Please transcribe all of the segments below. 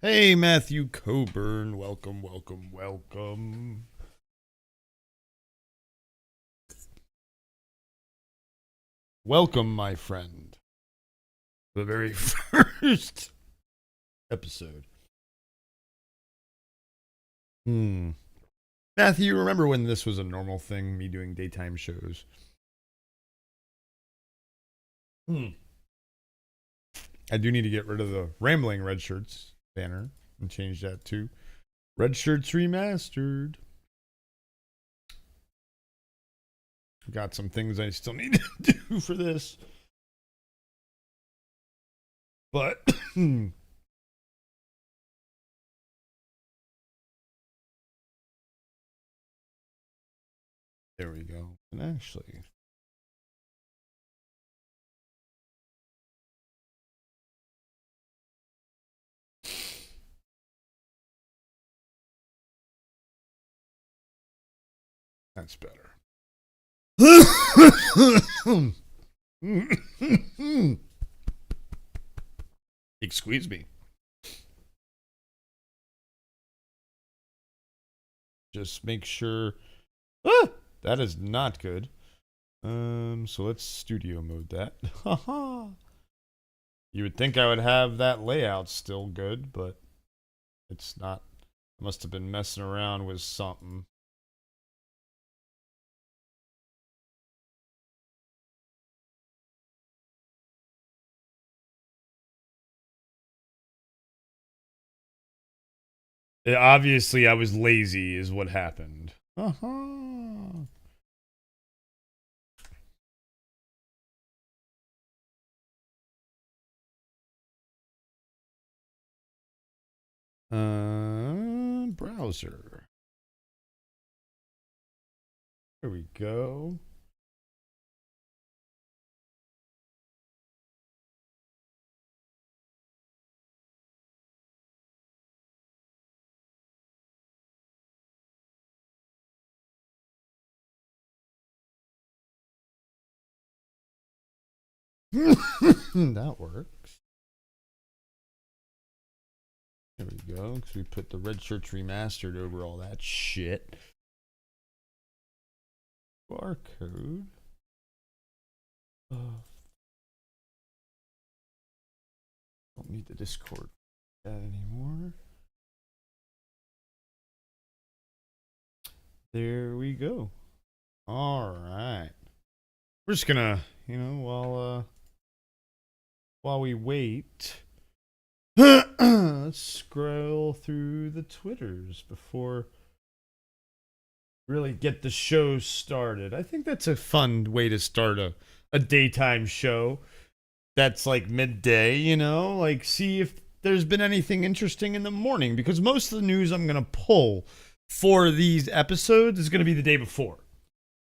Hey, Matthew Coburn. Welcome, welcome, welcome. Welcome, my friend. The very first episode. Matthew, you remember when this was a normal thing, me doing daytime shows? I do need to get rid of the Rambling Red Shirts banner and change that to Red Shirts Remastered. Got some things I still need to do for this. But there we go. And actually, that's better. Excuse me. Just make sure. That is not good. So let's studio mode that. Haha. You would think I would have that layout still good, but it's not. I must have been messing around with something. Obviously, I was lazy, is what happened. Browser. There we go. That works. There we go. Because we put the Red Shirts Remastered over all that shit. Barcode. Don't need the Discord for that anymore. There we go. All right. We're just gonna, while we wait, let's scroll through the Twitters before really get the show started. I think that's a fun way to start a daytime show that's like midday, like see if there's been anything interesting in the morning, because most of the news I'm going to pull for these episodes is going to be the day before.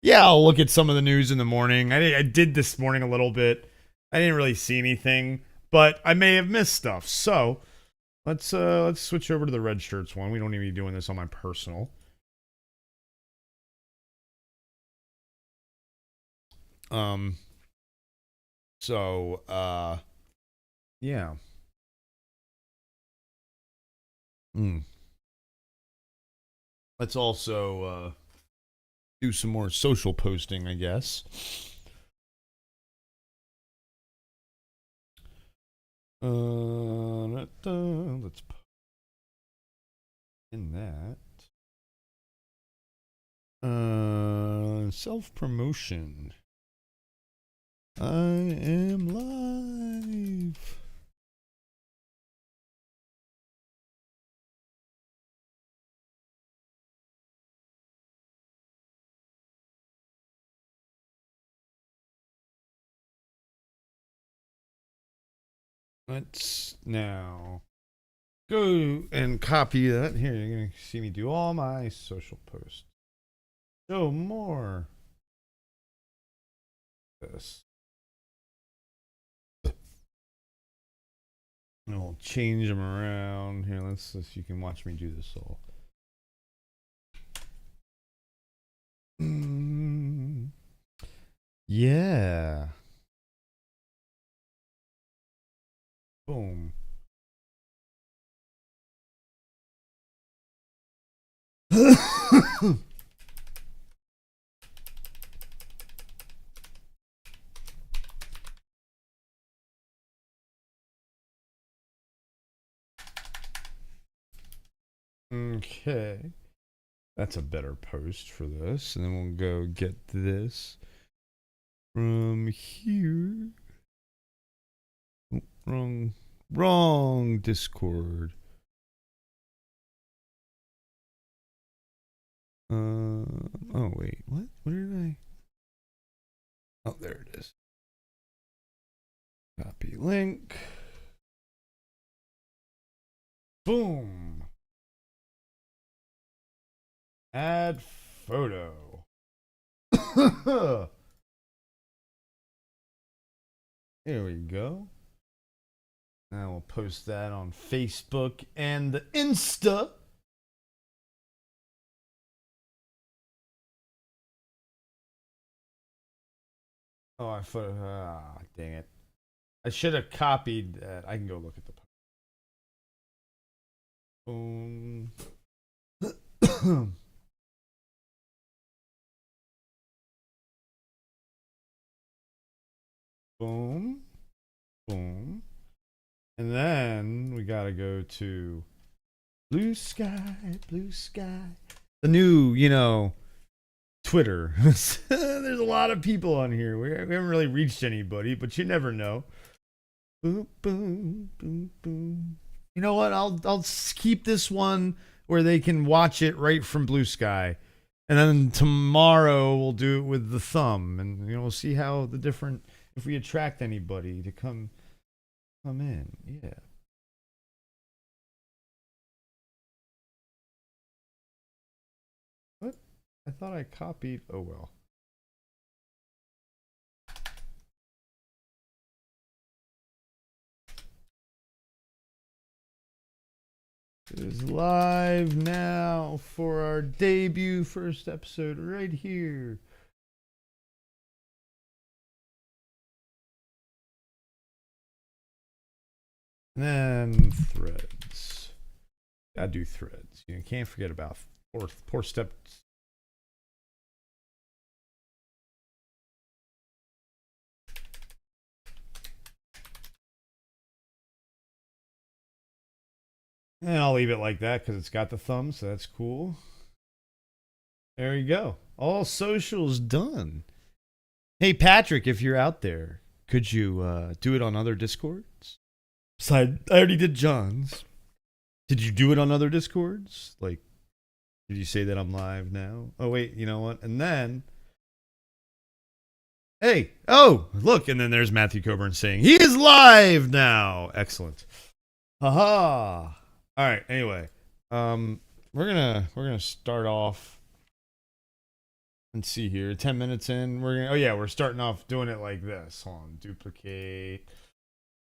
Yeah, I'll look at some of the news in the morning. I did this morning a little bit. I didn't really see anything, but I may have missed stuff. So let's switch over to the Red Shirts one. We don't need to be doing this on my personal. So yeah. Mm. Let's also do some more social posting, I guess. Let's put in that. Self promotion. I am live. Let's now go and copy that. Here, you're going to see me do all my social posts. Show more. This. And we'll change them around. Here, let's you can watch me do this all. Yeah. Boom. Okay. That's a better post for this. And then we'll go get this from here. Oh, wrong Discord. Oh wait, what? What did I? Oh, there it is. Copy link. Boom. Add photo. Here we go. Now we'll post that on Facebook and the Insta. Oh, I put. Dang it! I should have copied that. I can go look at the. Boom. Boom. Boom. And then we gotta go to Blue Sky, Blue Sky. The new, Twitter. There's a lot of people on here. We haven't really reached anybody, but you never know. Boom, boom, boom, boom. You know what? I'll keep this one where they can watch it right from Blue Sky, and then tomorrow we'll do it with the thumb, and we'll see how the different if we attract anybody to come in. Yeah. What? I thought I copied. Oh well. It is live now for our debut first episode right here. And then threads. I do threads. You can't forget about four steps. And I'll leave it like that because it's got the thumb, so that's cool. There you go. All socials done. Hey, Patrick, if you're out there, could you do it on other Discords? I already did John's. Did you do it on other Discords? Like, did you say that I'm live now? Oh, wait, you know what? And then, hey, oh, look, and then there's Matthew Coburn saying, he is live now. Excellent. Haha. All right, anyway, we're gonna start off and see here. 10 minutes in, we're starting off doing it like this. Hold on, duplicate,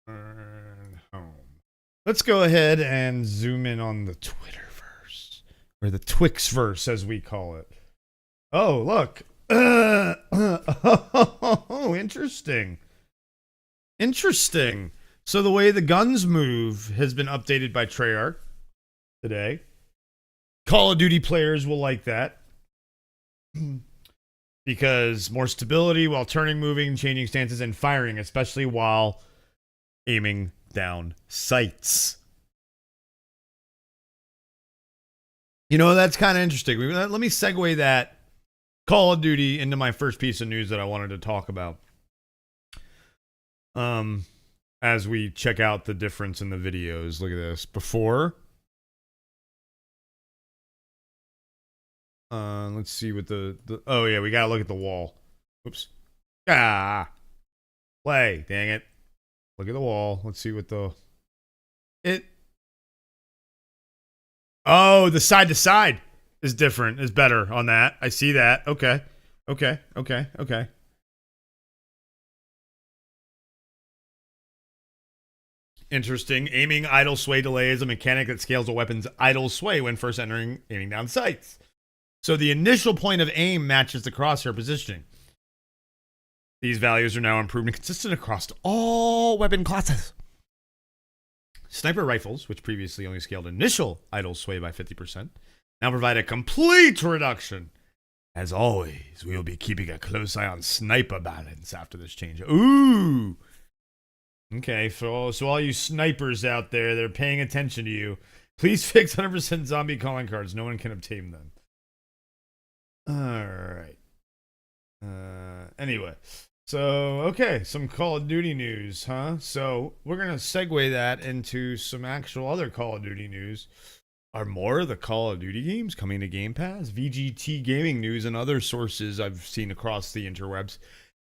turn home. Let's go ahead and zoom in on the Twitterverse, or the Twixverse as we call it. Oh, look. Oh, interesting. Interesting. So the way the guns move has been updated by Treyarch. today. Call of Duty players will like that. Because more stability while turning, moving, changing stances, and firing, especially while aiming down sights. You know, that's kind of interesting. Let me segue that Call of Duty into my first piece of news that I wanted to talk about. As we check out the difference in the videos. Look at this. Before. Let's see what the oh yeah, we gotta look at the wall. Oops. Ah. Play. Dang it. Look at the wall. Let's see what the oh, the side to side is different, is better on that. I see that. Okay. Okay. Interesting. Aiming idle sway delay is a mechanic that scales a weapon's idle sway when first aiming down sights. So the initial point of aim matches the crosshair positioning. These values are now improved and consistent across all weapon classes. Sniper rifles, which previously only scaled initial idle sway by 50%, now provide a complete reduction. As always, we will be keeping a close eye on sniper balance after this change. Ooh! Okay, so all you snipers out there that are paying attention to you, please fix 100% zombie calling cards. No one can obtain them. Alright. Anyway. So, okay, some Call of Duty news, huh? So, we're going to segue that into some actual other Call of Duty news. Are more of the Call of Duty games coming to Game Pass? VGT Gaming News and other sources I've seen across the interwebs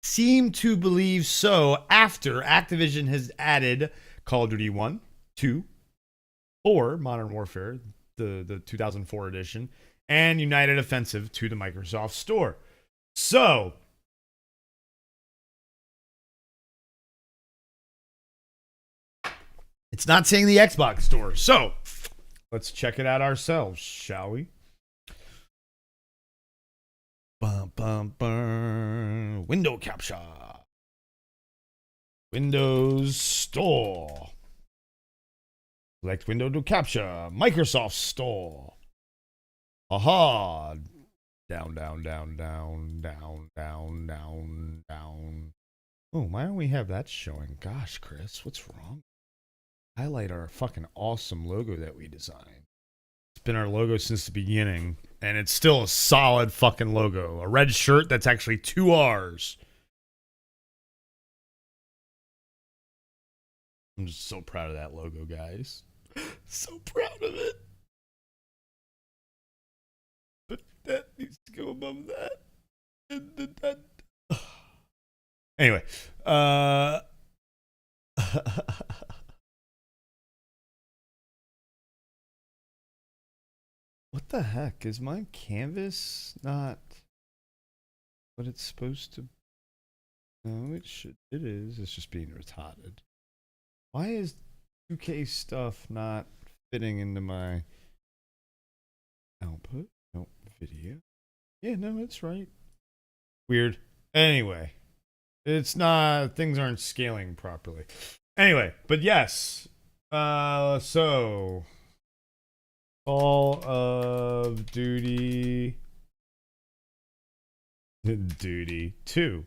seem to believe so after Activision has added Call of Duty 1, 2, 4, Modern Warfare, the 2004 edition, and United Offensive to the Microsoft Store. So, it's not saying the Xbox Store. So, let's check it out ourselves, shall we? Window capture. Windows Store. Select window to capture. Microsoft Store. Aha. Down. Oh, why don't we have that showing? Gosh, Chris, what's wrong? Highlight our fucking awesome logo that we designed. It's been our logo since the beginning, and it's still a solid fucking logo. A red shirt that's actually 2 R's. I'm just so proud of that logo, guys. So proud of it. But that needs to go above that. Anyway, what the heck? Is my canvas not what it's supposed to? No, it should. It is. It's just being retarded. Why is 2K stuff not fitting into my output? Nope, video. Yeah, no, it's right. Weird. Anyway, it's not. Things aren't scaling properly. Anyway, but yes. So Call of Duty 2.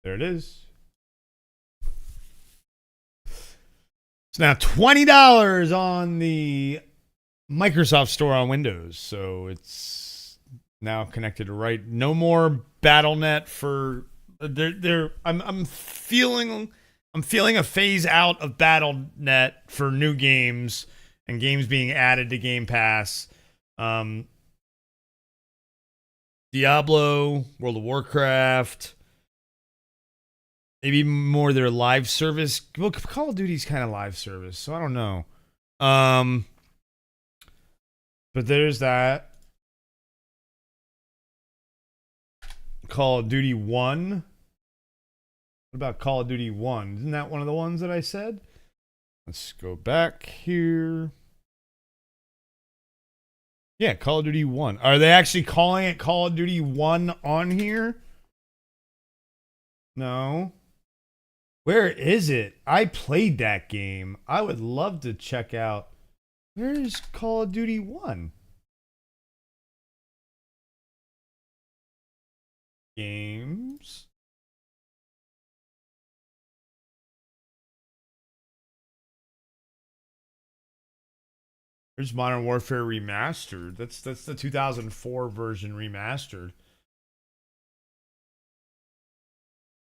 There it is. It's now $20 on the Microsoft Store on Windows. So it's now connected to right. No more BattleNet for I'm feeling a phase out of BattleNet for new games and games being added to Game Pass. Diablo, World of Warcraft, maybe more their live service. Well, Call of Duty's kind of live service, so I don't know. But there's that. Call of Duty 1. What about Call of Duty 1? Isn't that one of the ones that I said? Let's go back here. Yeah, Call of Duty 1. Are they actually calling it Call of Duty 1 on here? No. Where is it? I played that game. I would love to check out. Where's Call of Duty 1? Games. There's Modern Warfare Remastered. That's the 2004 version remastered.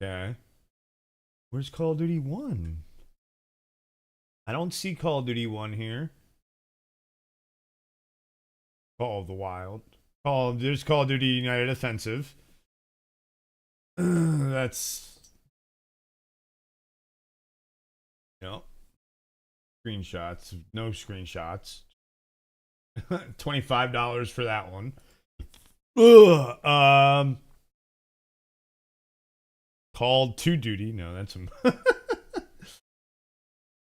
Okay. Where's Call of Duty 1? I don't see Call of Duty 1 here. Call of the Wild. There's Call of Duty United Offensive. That's screenshots. No screenshots. $25 for that one. Ugh. Called to Duty. No, that's him.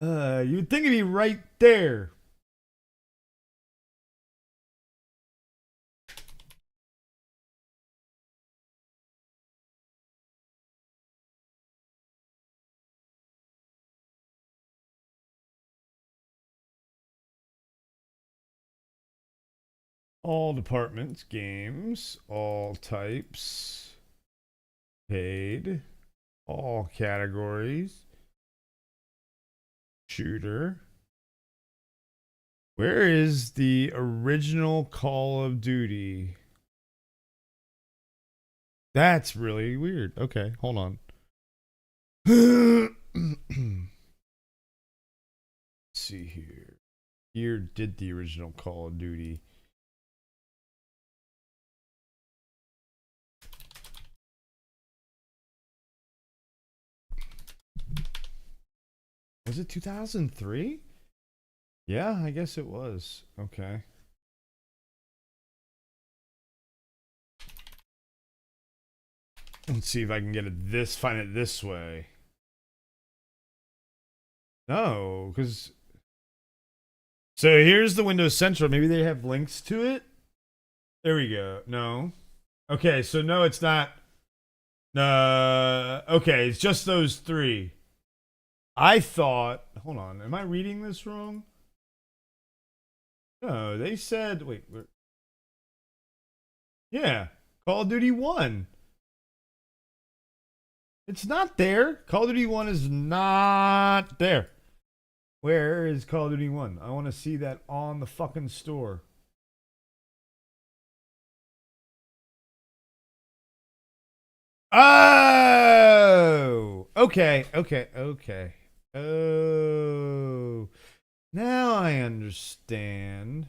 You'd think it'd be right there. All departments, games, all types, paid, all categories, shooter. Where is the original Call of Duty? That's really weird. Okay, hold on. Let's see here. Here did the original Call of Duty. Was it 2003? Yeah, I guess it was. Okay. Let's see if I can get it find it this way. No, because so here's the Windows Central. Maybe they have links to it. There we go. No. Okay, so no, it's not. Okay, it's just those three. I thought. Hold on. Am I reading this wrong? No, they said. Wait. Yeah, Call of Duty 1. It's not there. Call of Duty 1 is not there. Where is Call of Duty 1? I want to see that on the fucking store. Oh! Okay. Oh. Now I understand.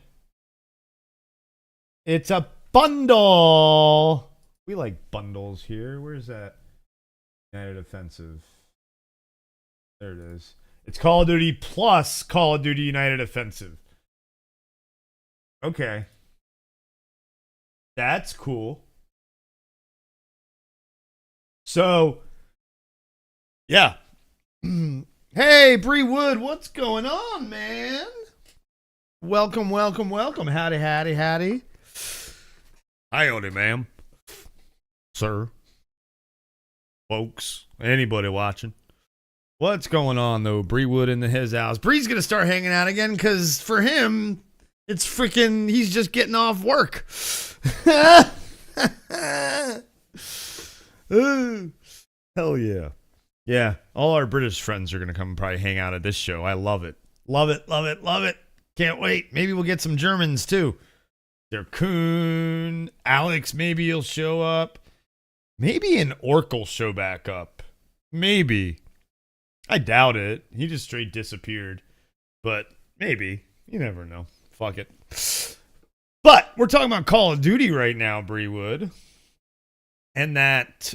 It's a bundle. We like bundles here. Where's that? United Offensive. There it is. It's Call of Duty plus Call of Duty United Offensive. Okay. That's cool. So, yeah. Hey, Bree Wood, what's going on, man? Welcome. Howdy. Howdy, ma'am. Sir. Folks. Anybody watching. What's going on, though? Bree Wood in his house. Bree's going to start hanging out again because for him, it's freaking, he's just getting off work. Hell yeah. Yeah, all our British friends are going to come and probably hang out at this show. I love it. Love it. Can't wait. Maybe we'll get some Germans, too. They're Kuhn. Alex, maybe he'll show up. Maybe an Orc will show back up. Maybe. I doubt it. He just straight disappeared. But maybe. You never know. Fuck it. But we're talking about Call of Duty right now, Breewood. And that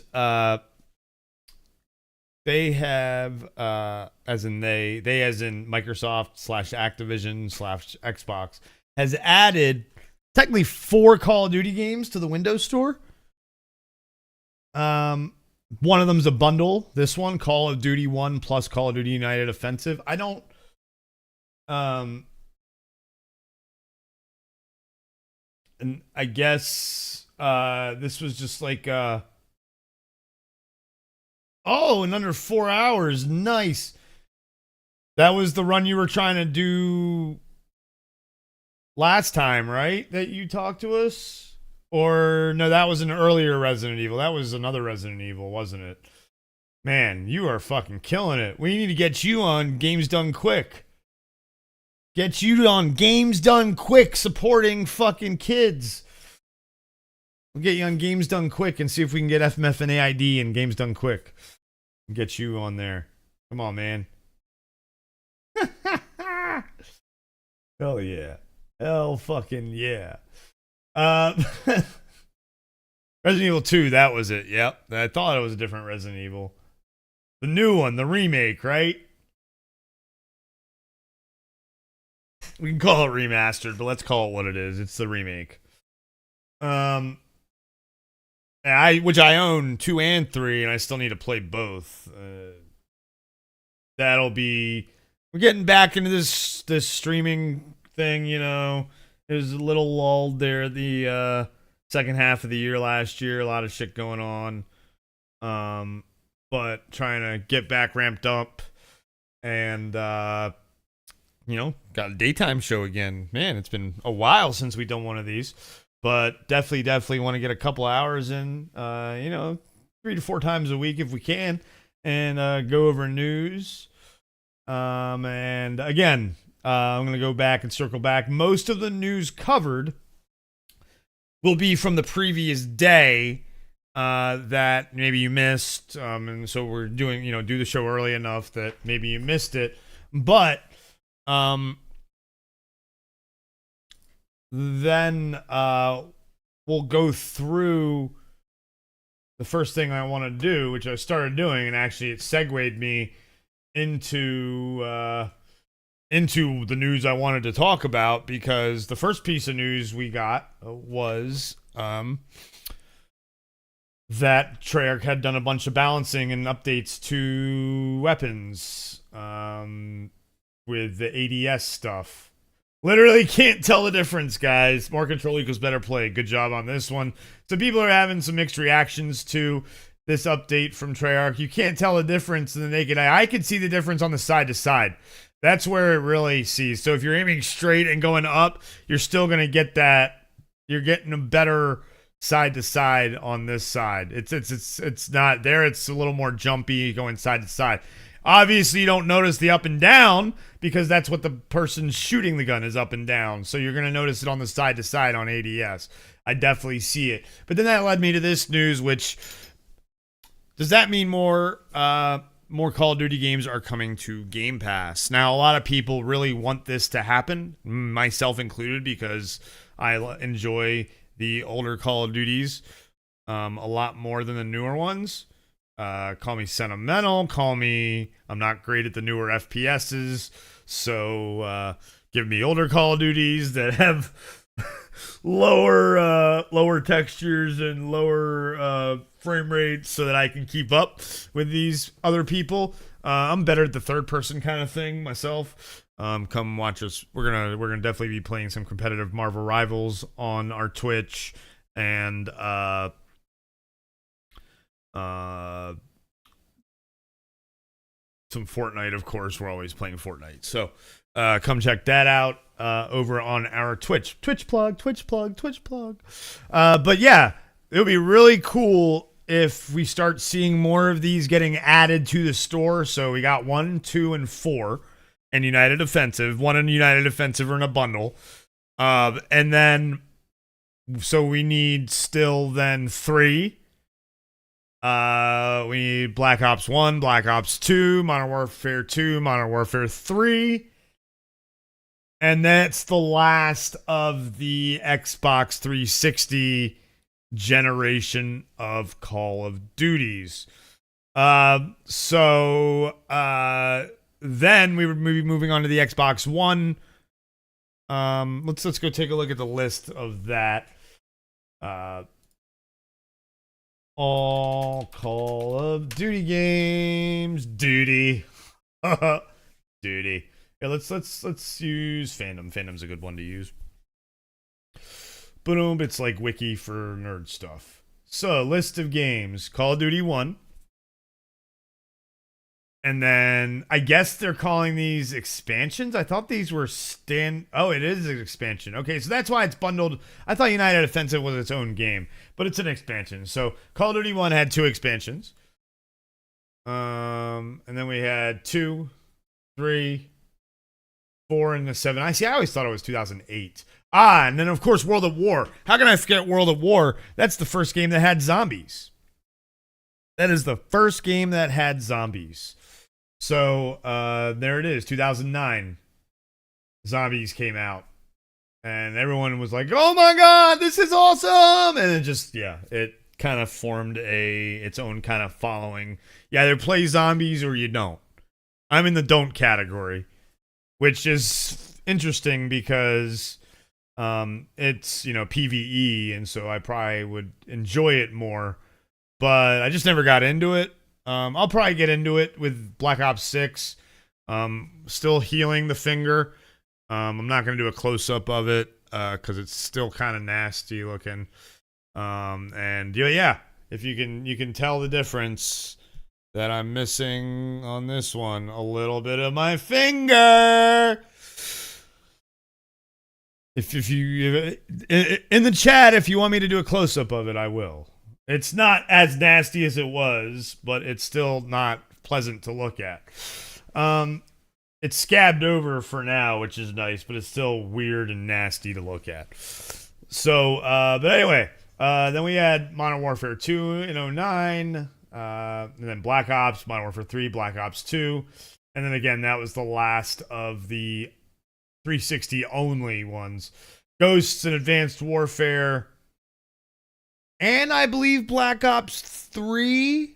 they have, as in they as in Microsoft / Activision / Xbox, has added technically 4 Call of Duty games to the Windows Store. One of them's a bundle. This one, Call of Duty 1 plus Call of Duty United Offensive. I don't, and I guess, this was just like, oh, in under 4 hours. Nice. That was the run you were trying to do last time, right? That you talked to us? Or no, that was an earlier Resident Evil. That was another Resident Evil, wasn't it? Man, you are fucking killing it. We need to get you on Games Done Quick. Get you on Games Done Quick supporting fucking kids. We'll get you on Games Done Quick and see if we can get FMFNA ID and Games Done Quick. Get you on there. Come on, man. Hell yeah. Hell fucking yeah. Resident Evil 2, that was it. Yep. I thought it was a different Resident Evil. The new one, the remake, right? We can call it remastered, but let's call it what it is. It's the remake. Which I own 2 and 3, and I still need to play both. That'll be. We're getting back into this streaming thing, you know. It was a little lulled there at the second half of the year last year. A lot of shit going on. But trying to get back ramped up. And, you know, got a daytime show again. Man, it's been a while since we've done one of these. But definitely want to get a couple hours in, you know, 3 to 4 times a week if we can. And go over news. And again, I'm going to go back and circle back. Most of the news covered will be from the previous day that maybe you missed. And so we're doing, you know, do the show early enough that maybe you missed it. But then we'll go through the first thing I want to do, which I started doing, and actually it segued me into the news I wanted to talk about, because the first piece of news we got was that Treyarch had done a bunch of balancing and updates to weapons with the ADS stuff. Literally can't tell the difference, guys. More control equals better play. Good job on this one. So people are having some mixed reactions to this update from Treyarch. You can't tell the difference in the naked eye. I can see the difference on the side to side. That's where it really sees. So if you're aiming straight and going up, you're still going to get that. You're getting a better side to side on this side. It's not there. It's a little more jumpy going side to side. Obviously, you don't notice the up and down because that's what the person shooting the gun is, up and down. So you're going to notice it on the side to side on ADS. I definitely see it. But then that led me to this news, which does that mean more Call of Duty games are coming to Game Pass? Now, a lot of people really want this to happen, myself included, because I enjoy the older Call of Duties a lot more than the newer ones. Call me sentimental, call me I'm not great at the newer FPSs, so give me older Call of Duties that have lower textures and lower frame rates so that I can keep up with these other people. I'm better at the third person kind of thing myself. Come watch us. We're gonna definitely be playing some competitive Marvel Rivals on our Twitch, and some Fortnite, of course. We're always playing Fortnite, so come check that out over on our Twitch plug. But yeah, it would be really cool if we start seeing more of these getting added to the store. So we got 1, 2, and 4 and United Offensive. 1 and United Offensive are in a bundle, and then so we need still then 3. We need Black Ops 1, Black Ops 2, Modern Warfare 2, Modern Warfare 3. And that's the last of the Xbox 360 generation of Call of Duties. So then we would be moving on to the Xbox One. Let's go take a look at the list of that. All Call of Duty games. Duty. Duty. Yeah, let's use Fandom. Fandom's a good one to use. Boom, it's like wiki for nerd stuff. So, list of games. Call of Duty 1. And then I guess they're calling these expansions. I thought these were Oh, it is an expansion. Okay, so that's why it's bundled. I thought United Offensive was its own game, but it's an expansion. So Call of Duty 1 had 2 expansions. And then we had 2, 3, 4, and the 7. I always thought it was 2008. And then of course World at War. How can I forget World at War? That's the first game that had zombies. That is the first game that had zombies. So there it is, 2009. Zombies came out. And everyone was like, oh my god, this is awesome! And it just, it kind of formed its own kind of following. You either play zombies or you don't. I'm in the don't category, which is interesting because it's, PvE, and so I probably would enjoy it more. But I just never got into it. I'll probably get into it with Black Ops 6. Still healing the finger. I'm not going to do a close-up of it because it's still kind of nasty looking. And if you can tell the difference that I'm missing on this one, a little bit of my finger. If you in the chat, if you want me to do a close-up of it, I will. It's not as nasty as it was, but it's still not pleasant to look at. It's scabbed over for now, which is nice, but it's still weird and nasty to look at. So, but anyway, then we had Modern Warfare 2 in 2009, and then Black Ops, Modern Warfare 3, Black Ops 2, and then again, that was the last of the 360 only ones. Ghosts and Advanced Warfare, and I believe Black Ops 3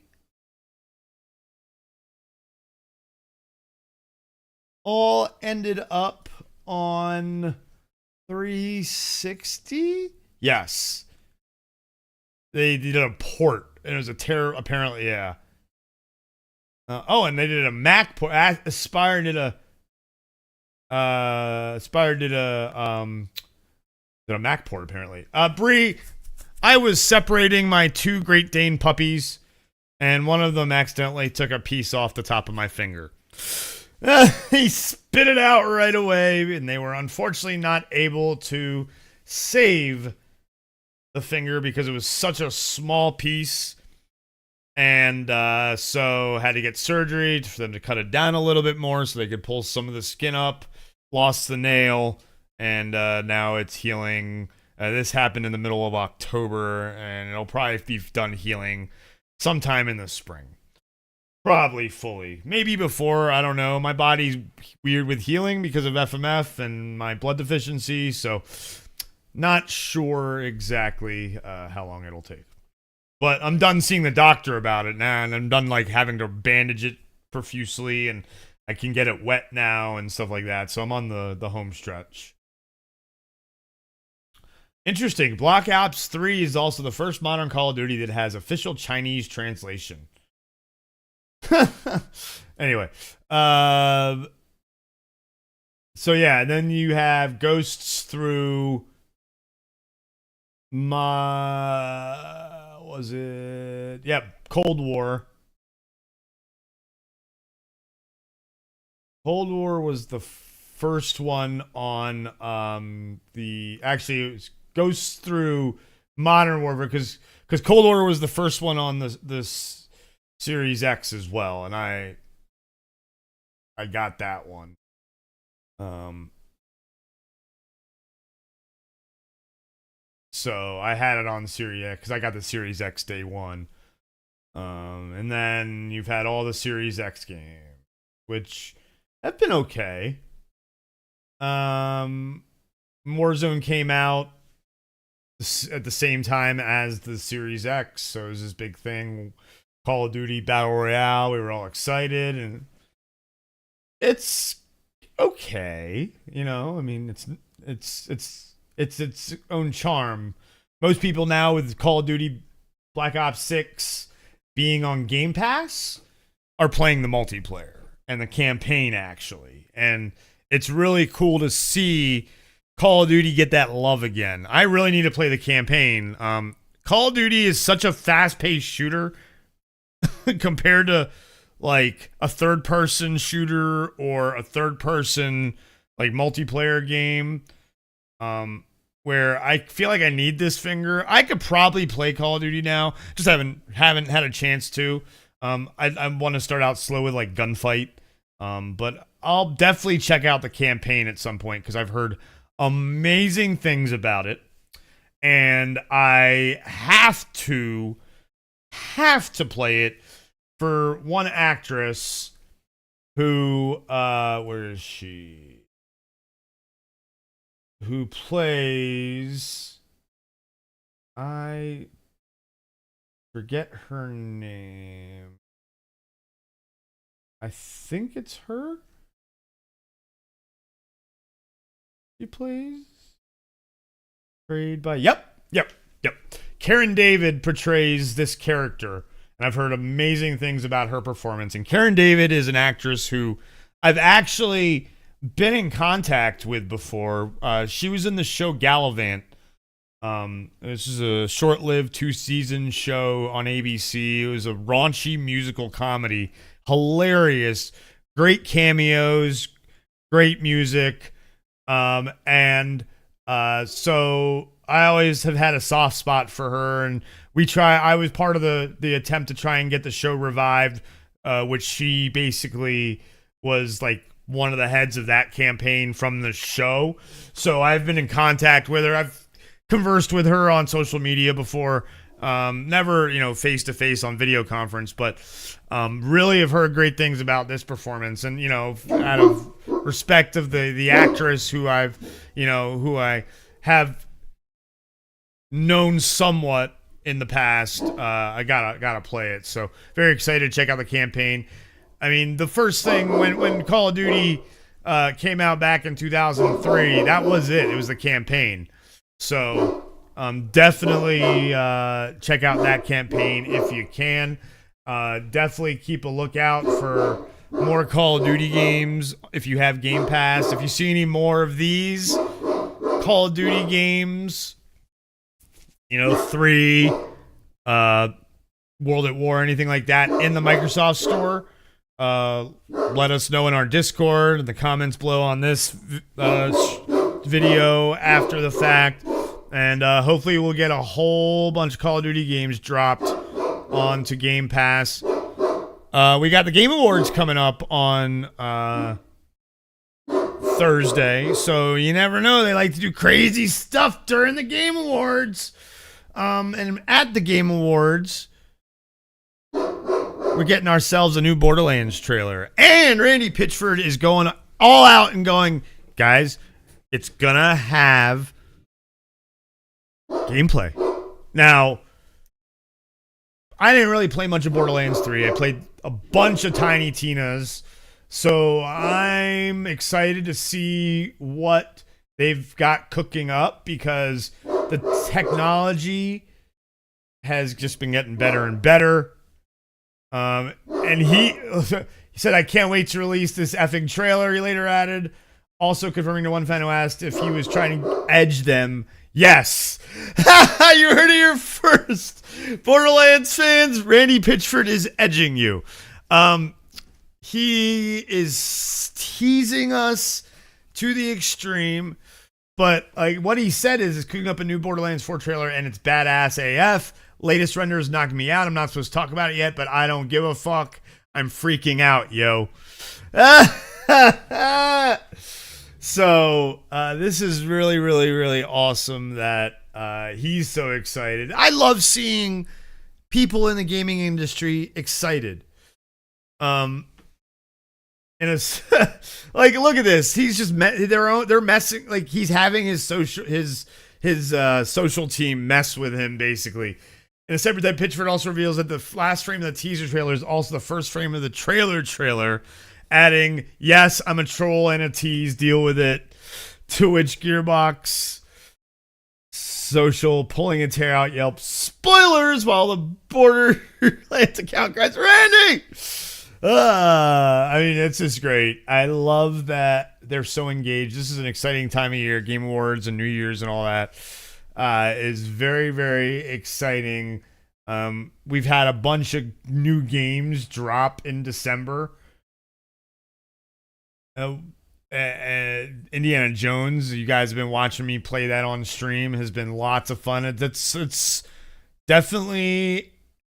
all ended up on 360? Yes. They did a port, and it was a apparently, yeah. And they did a Mac port. Aspire did a Mac port, apparently. Bree, I was separating my 2 Great Dane puppies, and one of them accidentally took a piece off the top of my finger. He spit it out right away, and they were unfortunately not able to save the finger because it was such a small piece. And so had to get surgery for them to cut it down a little bit more so they could pull some of the skin up. Lost the nail, and now it's healing. This happened in the middle of October, and it'll probably be done healing sometime in the spring. Probably fully. Maybe before, I don't know. My body's weird with healing because of FMF and my blood deficiency, so not sure exactly how long it'll take. But I'm done seeing the doctor about it now, and I'm done having to bandage it profusely, and I can get it wet now and stuff like that, so I'm on the home stretch. Interesting. Black Ops 3 is also the first modern Call of Duty that has official Chinese translation. Anyway. So yeah, then you have Ghosts through Cold War. Cold War was the first one on it was Ghosts through Modern Warfare because Cold War was the first one on this Series X as well, and I got that one. So I had it on the Series X because I got the Series X day one. And then you've had all the Series X games, which have been okay. Warzone came out at the same time as the Series X, so it was this big thing. Call of Duty Battle Royale, we were all excited, and it's okay, I mean, it's its own charm. Most people now with Call of Duty Black Ops 6 being on Game Pass are playing the multiplayer and the campaign, actually, and it's really cool to see Call of Duty get that love again. I really need to play the campaign. Call of Duty is such a fast-paced shooter compared to like a third person shooter or a third person like multiplayer game, where I feel like I need this finger. I could probably play Call of Duty now, just haven't had a chance to. I want to start out slow with like Gunfight, but I'll definitely check out the campaign at some point because I've heard amazing things about it, and I have to play it for one actress who where is she? Who plays, I forget her name. I think it's her. She plays portrayed by yep. Karen David portrays this character, and I've heard amazing things about her performance. And Karen David is an actress who I've actually been in contact with before. She was in the show Gallivant. This is a short-lived 2-season show on ABC. It was a raunchy musical comedy, hilarious, great cameos, great music, and so I always have had a soft spot for her, and I was part of the attempt to try and get the show revived, which she basically was like one of the heads of that campaign from the show. So I've been in contact with her. I've conversed with her on social media before, never, face to face on video conference, but really have heard great things about this performance. And, out of respect of the actress who I have known somewhat in the past, I gotta play it. So very excited to check out the campaign. I mean, the first thing when Call of Duty came out back in 2003, that was it. It was the campaign. So definitely check out that campaign if you can. Definitely keep a lookout for more Call of Duty games if you have Game Pass. If you see any more of these Call of Duty games, 3, World at War, anything like that in the Microsoft Store, let us know in our Discord, in the comments below on this video after the fact, and hopefully we'll get a whole bunch of Call of Duty games dropped onto Game Pass. We got the Game Awards coming up on Thursday, so you never know. They like to do crazy stuff during the Game Awards. And at the Game Awards, we're getting ourselves a new Borderlands trailer. And Randy Pitchford is going all out and going, guys, it's gonna have gameplay. Now, I didn't really play much of Borderlands 3. I played a bunch of Tiny Tina's. So I'm excited to see what they've got cooking up, because the technology has just been getting better and better. And he said, I can't wait to release this effing trailer, he later added. Also confirming to one fan who asked if he was trying to edge them. Yes. You heard it here first. Borderlands fans, Randy Pitchford is edging you. He is teasing us to the extreme. But like what he said is cooking up a new Borderlands 4 trailer, and it's badass AF. Latest renders knocked me out. I'm not supposed to talk about it yet, but I don't give a fuck. I'm freaking out, yo. So this is really, really, really awesome that he's so excited. I love seeing people in the gaming industry excited. And it's like, look at this. He's just they're messing, like he's having his social team mess with him basically. In a separate that Pitchford also reveals that the last frame of the teaser trailer is also the first frame of the trailer, adding, yes, I'm a troll and a tease, deal with it. To which Gearbox Social pulling its hair out yelp, spoilers, while the Borderlands account cries, Randy! I mean, it's just great. I love that they're so engaged. This is an exciting time of year. Game Awards and New Year's and all that is very, very exciting. We've had a bunch of new games drop in December. Indiana Jones, you guys have been watching me play that on stream, has been lots of fun. It's definitely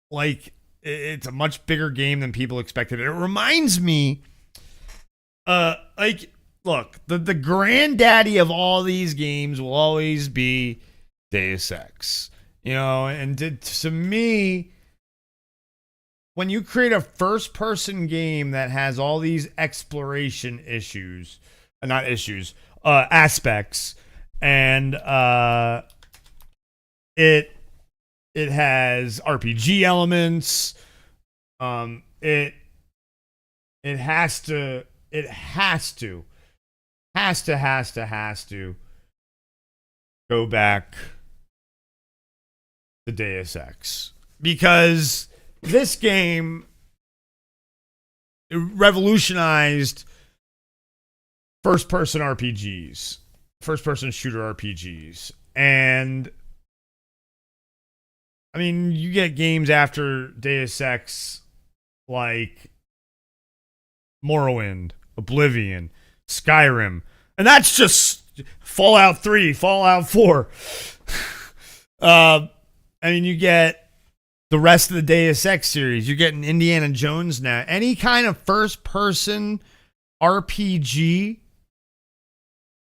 like it's a much bigger game than people expected. It reminds me, like, look, the granddaddy of all these games will always be Deus Ex, and to me, when you create a first person game that has all these exploration issues, not issues, aspects, and it has RPG elements, it has to go back to Deus Ex, because this game revolutionized first-person RPGs, first-person shooter RPGs. And, I mean, you get games after Deus Ex like Morrowind, Oblivion, Skyrim. And that's just Fallout 3, Fallout 4. I mean, you get the rest of the Deus Ex series. You're getting Indiana Jones now. Any kind of first-person RPG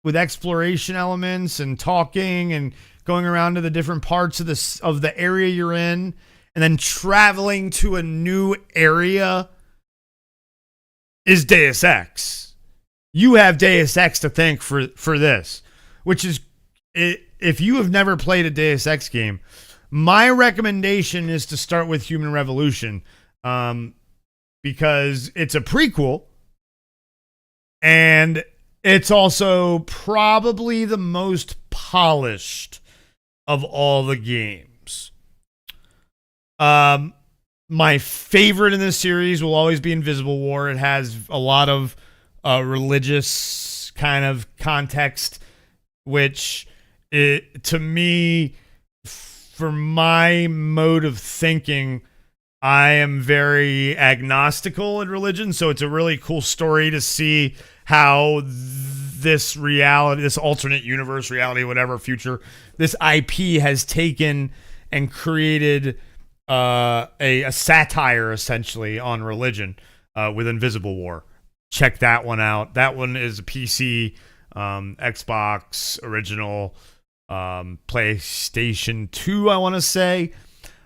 with exploration elements and talking and going around to the different parts of the area you're in, and then traveling to a new area is Deus Ex. You have Deus Ex to thank for this, which is, if you have never played a Deus Ex game, my recommendation is to start with Human Revolution, because it's a prequel, and it's also probably the most polished of all the games. My favorite in this series will always be Invisible War. It has a lot of religious kind of context, which to me, for my mode of thinking, I am very agnostical in religion, so it's a really cool story to see how this reality, this alternate universe reality, whatever future, this IP has taken and created a satire, essentially, on religion with Invisible War. Check that one out. That one is a PC, Xbox original, PlayStation 2, I want to say.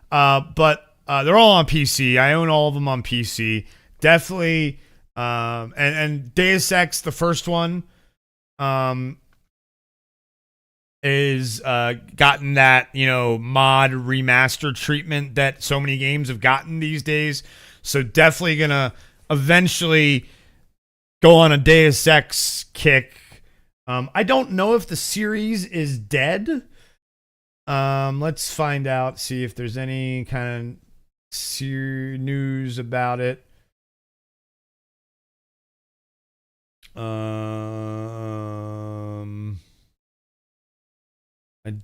But they're all on PC. I own all of them on PC. Definitely. And Deus Ex, the first one, is gotten that, mod remaster treatment that so many games have gotten these days. So definitely gonna eventually go on a Deus Ex kick. I don't know if the series is dead. Let's find out, see if there's any kind of news about it. I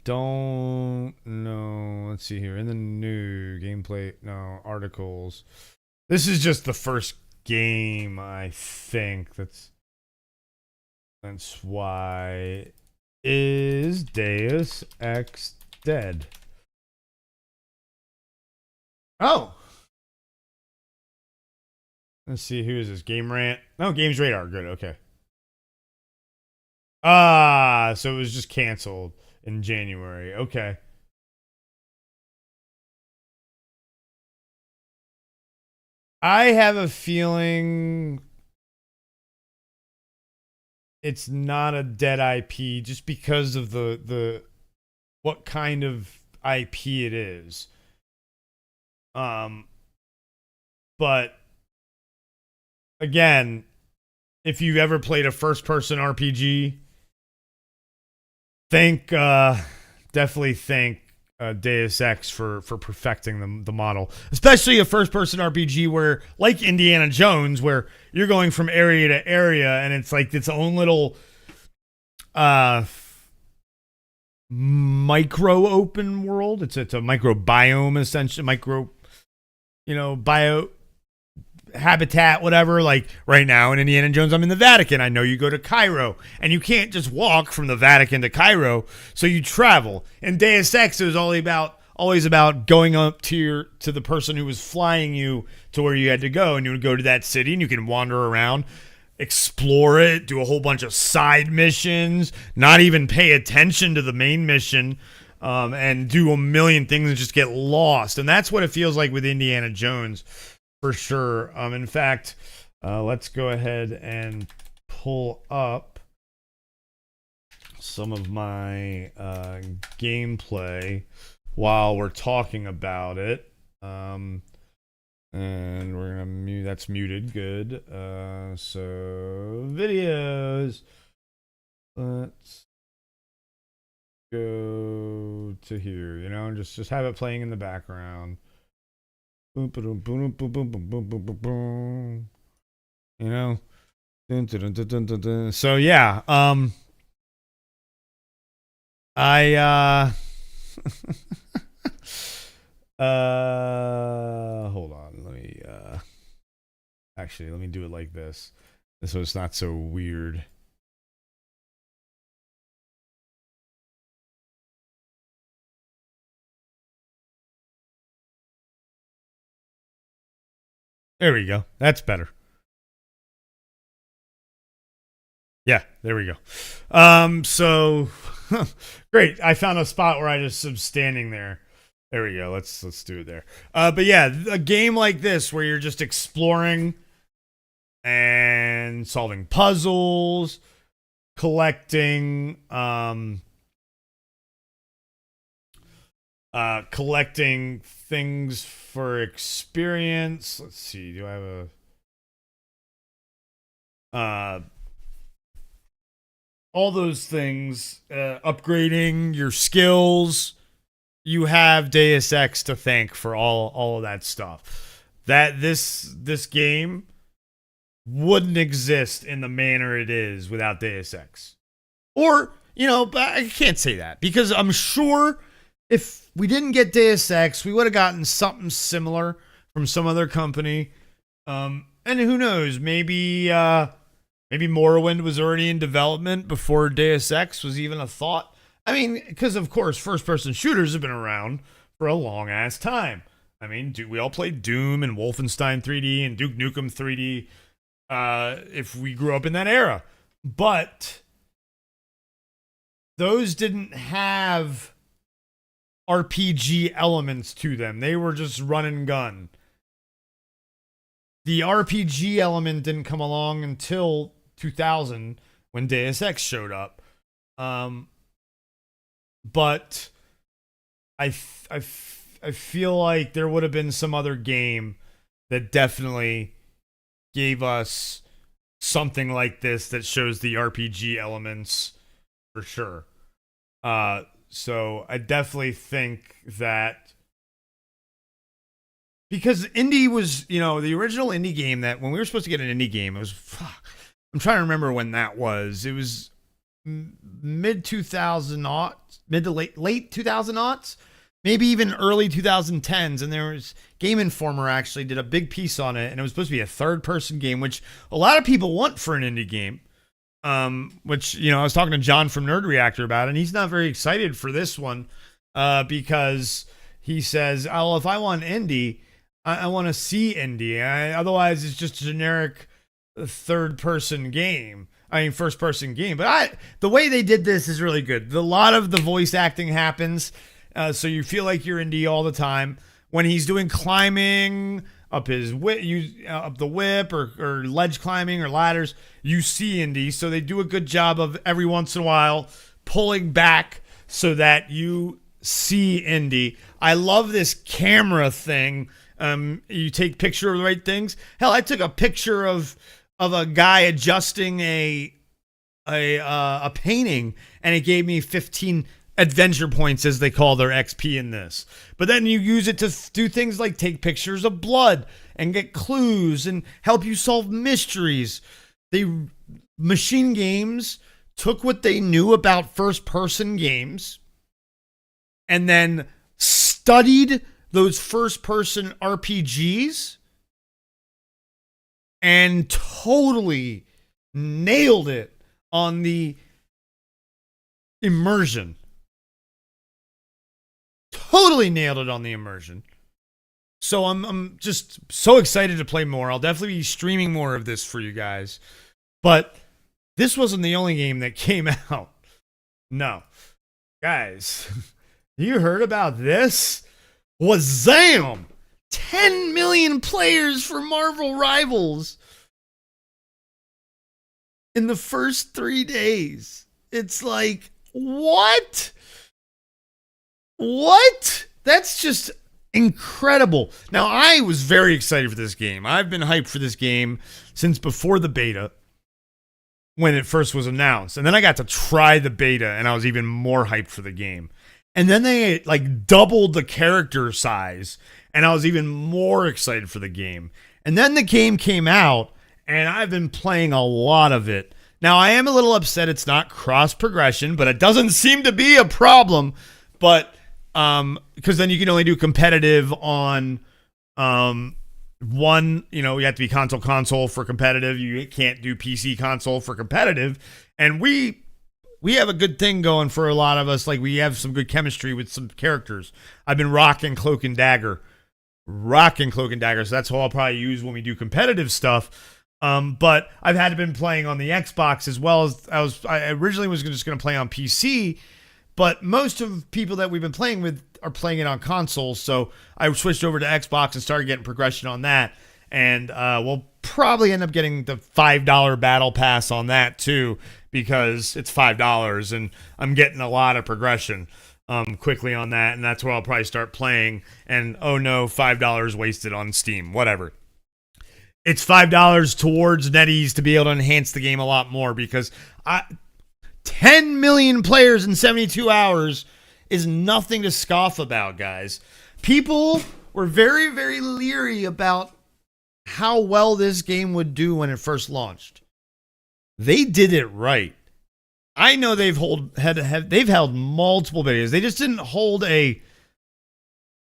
don't know. Let's see here. In the new gameplay, no, articles. This is just the first game, I think. That's why. Is Deus Ex dead? Oh. Let's see, who is this? Game Rant? No, Games Radar. Good, okay. So it was just canceled in January. Okay. I have a feeling it's not a dead IP just because of the what kind of IP it is. But again, if you've ever played a first-person RPG, definitely thank Deus Ex for perfecting the model, especially a first-person RPG where, like Indiana Jones, where you're going from area to area and it's like its own little micro open world. It's a microbiome, essentially, micro, bio habitat, whatever. Like right now in Indiana Jones, I'm in the Vatican. I know you go to Cairo, and you can't just walk from the Vatican to Cairo, so you travel. In Deus Ex, it was always about going up to the person who was flying you to where you had to go, and you would go to that city, and you can wander around, explore it, do a whole bunch of side missions, not even pay attention to the main mission, and do a million things and just get lost. And that's what it feels like with Indiana Jones, for sure. In fact, let's go ahead and pull up some of my gameplay while we're talking about it. And we're gonna mute. That's muted. Good. So videos. Let's go to here. And just have it playing in the background. Boom, boom, boom, boom, boom, boom, boom, boom, boom, boom. Dun, dun, dun, dun, dun, dun. So yeah. I hold on. Let me do it like this. So it's not so weird. There we go. That's better. Yeah, there we go. So great. I found a spot where I just am standing there. There we go. Let's do it there. But yeah, a game like this where you're just exploring and solving puzzles, collecting collecting things for experience. Let's see. Do I have a all those things, upgrading your skills? You have Deus Ex to thank for all of that stuff. That this game wouldn't exist in the manner it is without Deus Ex. Or, but I can't say that, because I'm sure if we didn't get Deus Ex, we would have gotten something similar from some other company. And who knows, maybe Morrowind was already in development before Deus Ex was even a thought. I mean, because of course, first-person shooters have been around for a long-ass time. I mean, we all played Doom and Wolfenstein 3D and Duke Nukem 3D if we grew up in that era. But those didn't have RPG elements to them. They were just run and gun. The RPG element didn't come along until 2000 when Deus Ex showed up. But I feel like there would have been some other game that definitely gave us something like this that shows the RPG elements for sure. So I definitely think that, because indie was, the original indie game that when we were supposed to get an indie game, it was, I'm trying to remember when that was. It was mid 2000 aughts, mid to late 2000 aughts, maybe even early 2010s. And there was Game Informer actually did a big piece on it, and it was supposed to be a third person game, which a lot of people want for an indie game. Which, I was talking to John from Nerd Reactor about it, and he's not very excited for this one, because he says, "Oh, if I want indie, I want to see indie. Otherwise, it's just a generic third-person game. I mean, first-person game." But the way they did this is really good. A lot of the voice acting happens, so you feel like you're indie all the time. When he's doing climbing up his up the whip or ledge climbing or ladders, you see indie. So they do a good job of every once in a while pulling back so that you see indie. I love this camera thing. You take picture of the right things. Hell, I took a picture of a guy adjusting a painting, and it gave me 15 adventure points, as they call their XP in this. But then you use it to do things like take pictures of blood and get clues and help you solve mysteries. Machine Games took what they knew about first-person games, and then studied those first person RPGs and totally nailed it on the immersion. Totally nailed it on the immersion. So I'm just so excited to play more. I'll definitely be streaming more of this for you guys. But this wasn't the only game that came out. No. Guys, you heard about this? Wazam! 10 million players for Marvel Rivals in the first 3 days. It's like, what? What? That's just incredible. Now, I was very excited for this game. I've been hyped for this game since before the beta when it first was announced. And then I got to try the beta and I was even more hyped for the game. And then they like doubled the character size and I was even more excited for the game. And then the game came out and I've been playing a lot of it. Now, I am a little upset it's not cross progression, but it doesn't seem to be a problem. But because then you can only do competitive on one, you have to be console for competitive. You can't do PC console for competitive. And we have a good thing going for a lot of us. Like, we have some good chemistry with some characters. I've been rocking Cloak and Dagger. So that's what I'll probably use when we do competitive stuff. But I've had been playing on the Xbox as well as I originally was just going to play on PC. But most of people that we've been playing with are playing it on consoles. So I switched over to Xbox and started getting progression on that. And we'll probably end up getting the $5 battle pass on that too, because it's $5 and I'm getting a lot of progression quickly on that. And that's where I'll probably start playing. And oh no, $5 wasted on Steam, whatever. It's $5 towards NetEase to be able to enhance the game a lot more, because 10 million players in 72 hours is nothing to scoff about, guys. People were very, very leery about how well this game would do when it first launched. They did it right. I know they've held multiple betas. They just didn't hold a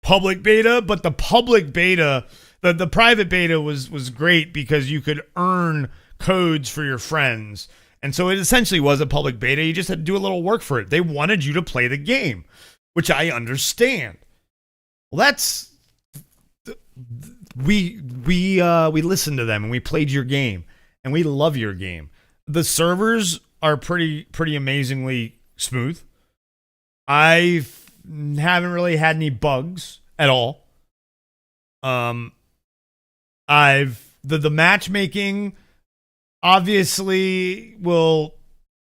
public beta, but the public beta, the private beta was great because you could earn codes for your friends. And so it essentially was a public beta. You just had to do a little work for it. They wanted you to play the game, which I understand. Well, that's we listened to them and we played your game and we love your game. The servers are pretty amazingly smooth. I haven't really had any bugs at all. The matchmaking obviously will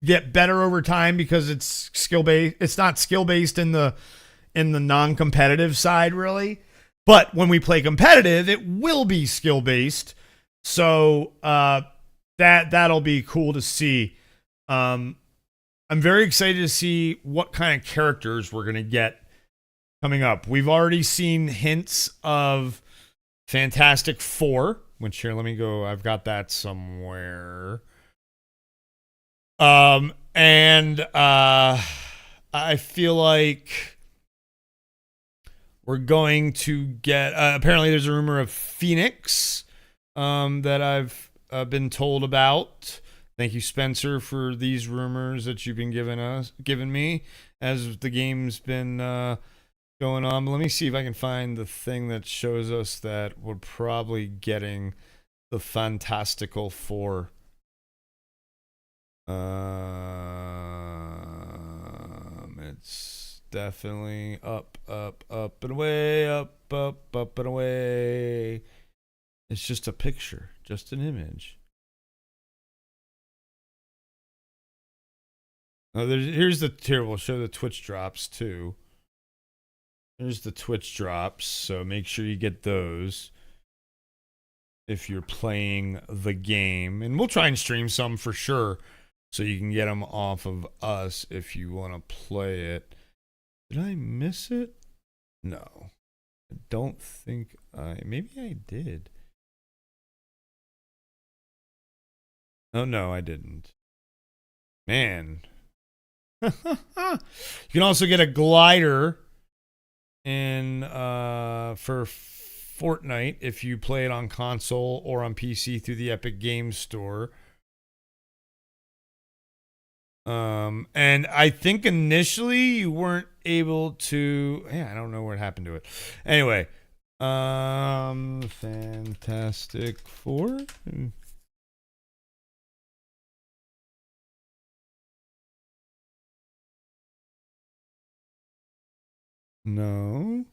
get better over time because it's skill based. It's not skill based in the non-competitive side, really. But when we play competitive, it will be skill based. So that'll be cool to see. I'm very excited to see what kind of characters we're gonna get coming up. We've already seen hints of Fantastic Four. Which, here, let me go. I've got that somewhere. I feel like we're going to get. Apparently, there's a rumor of Phoenix that I've been told about. Thank you, Spencer, for these rumors that you've been giving me as the game's been going on. But let me see if I can find the thing that shows us that we're probably getting the Fantastical Four. It's definitely up and away, up and away. It's just a picture, just an image. Oh, here we'll show the Twitch drops too. There's the Twitch drops, so make sure you get those if you're playing the game. And we'll try and stream some for sure, so you can get them off of us if you want to play it. Did I miss it? No. I don't think maybe I did. Oh, no, I didn't. Man. You can also get a glider in for Fortnite if you play it on console or on PC through the Epic Games Store. And I think initially you weren't able to. Yeah, I don't know what happened to it. Anyway, Fantastic Four. No.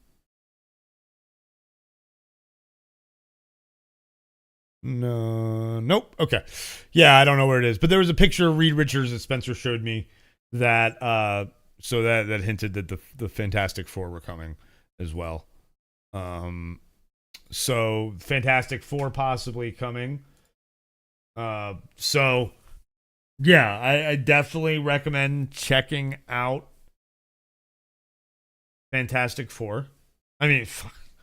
No. Nope. Okay. Yeah, I don't know where it is, but there was a picture of Reed Richards that Spencer showed me that so that hinted that the Fantastic Four were coming as well. So Fantastic Four possibly coming. So yeah, I definitely recommend checking out Fantastic Four. I mean,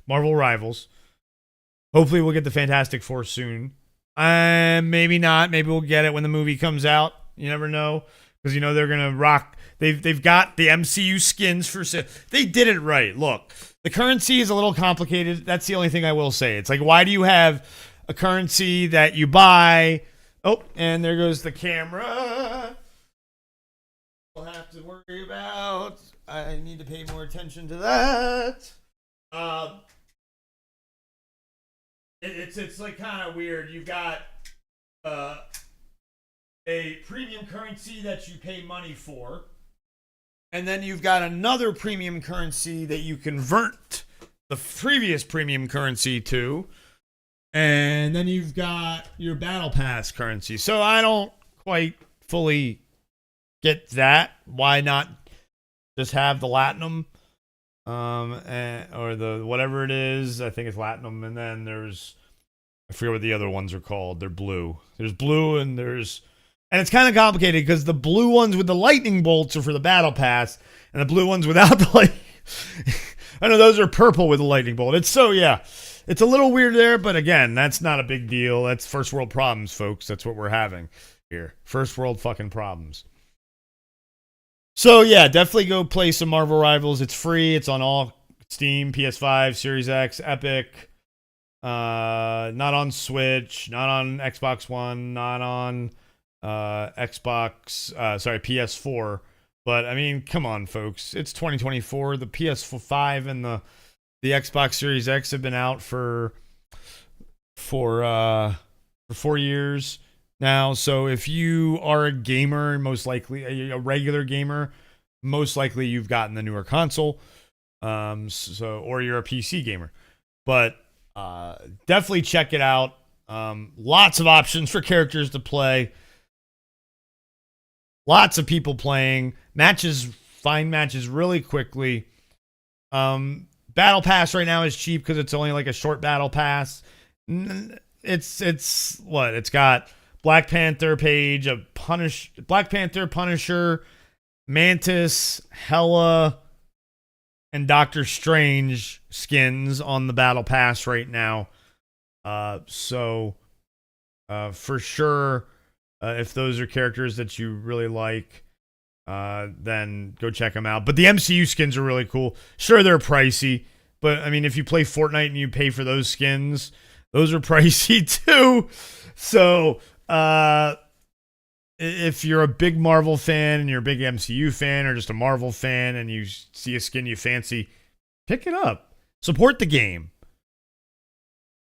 Marvel Rivals. Hopefully, we'll get the Fantastic Four soon. Maybe not. Maybe we'll get it when the movie comes out. You never know, because you know they're gonna rock. They've got the MCU skins for sale. They did it right. Look, the currency is a little complicated. That's the only thing I will say. It's like, why do you have a currency that you buy? Oh, and there goes the camera. We'll have to worry about. I need to pay more attention to that. Uh, it's like kind of weird. You've got uh, a premium currency that you pay money for, and then you've got another premium currency that you convert the previous premium currency to, and then you've got your battle pass currency. So I don't quite fully get that. Why not just have the Latinum? Or the whatever it is, I think it's Latinum, and then there's, I forget what the other ones are called. They're blue. There's blue and it's kind of complicated because the blue ones with the lightning bolts are for the battle pass, and the blue ones without the light. I know those are purple with the lightning bolt. It's a little weird there, but again, that's not a big deal. That's first world problems, folks. That's what we're having here. First world fucking problems. So yeah, definitely go play some Marvel Rivals. It's free. It's on all Steam, PS5, Series X, Epic. Not on Switch, not on Xbox One, not on PS4. But I mean, come on, folks. It's 2024. The PS5 and the Xbox Series X have been out for 4 years now. So if you are a gamer, most likely a regular gamer, most likely you've gotten the newer console. Or you're a PC gamer. But definitely check it out. Lots of options for characters to play. Lots of people playing. Find matches really quickly. Battle Pass right now is cheap because it's only like a short Battle Pass. It's what? It's got Black Panther page, Black Panther, Punisher, Mantis, Hela, and Doctor Strange skins on the Battle Pass right now. So for sure, if those are characters that you really like, then go check them out. But the MCU skins are really cool. Sure, they're pricey, but I mean, if you play Fortnite and you pay for those skins, those are pricey too. So if you're a big Marvel fan and you're a big MCU fan, or just a Marvel fan and you see a skin you fancy, pick it up. Support the game.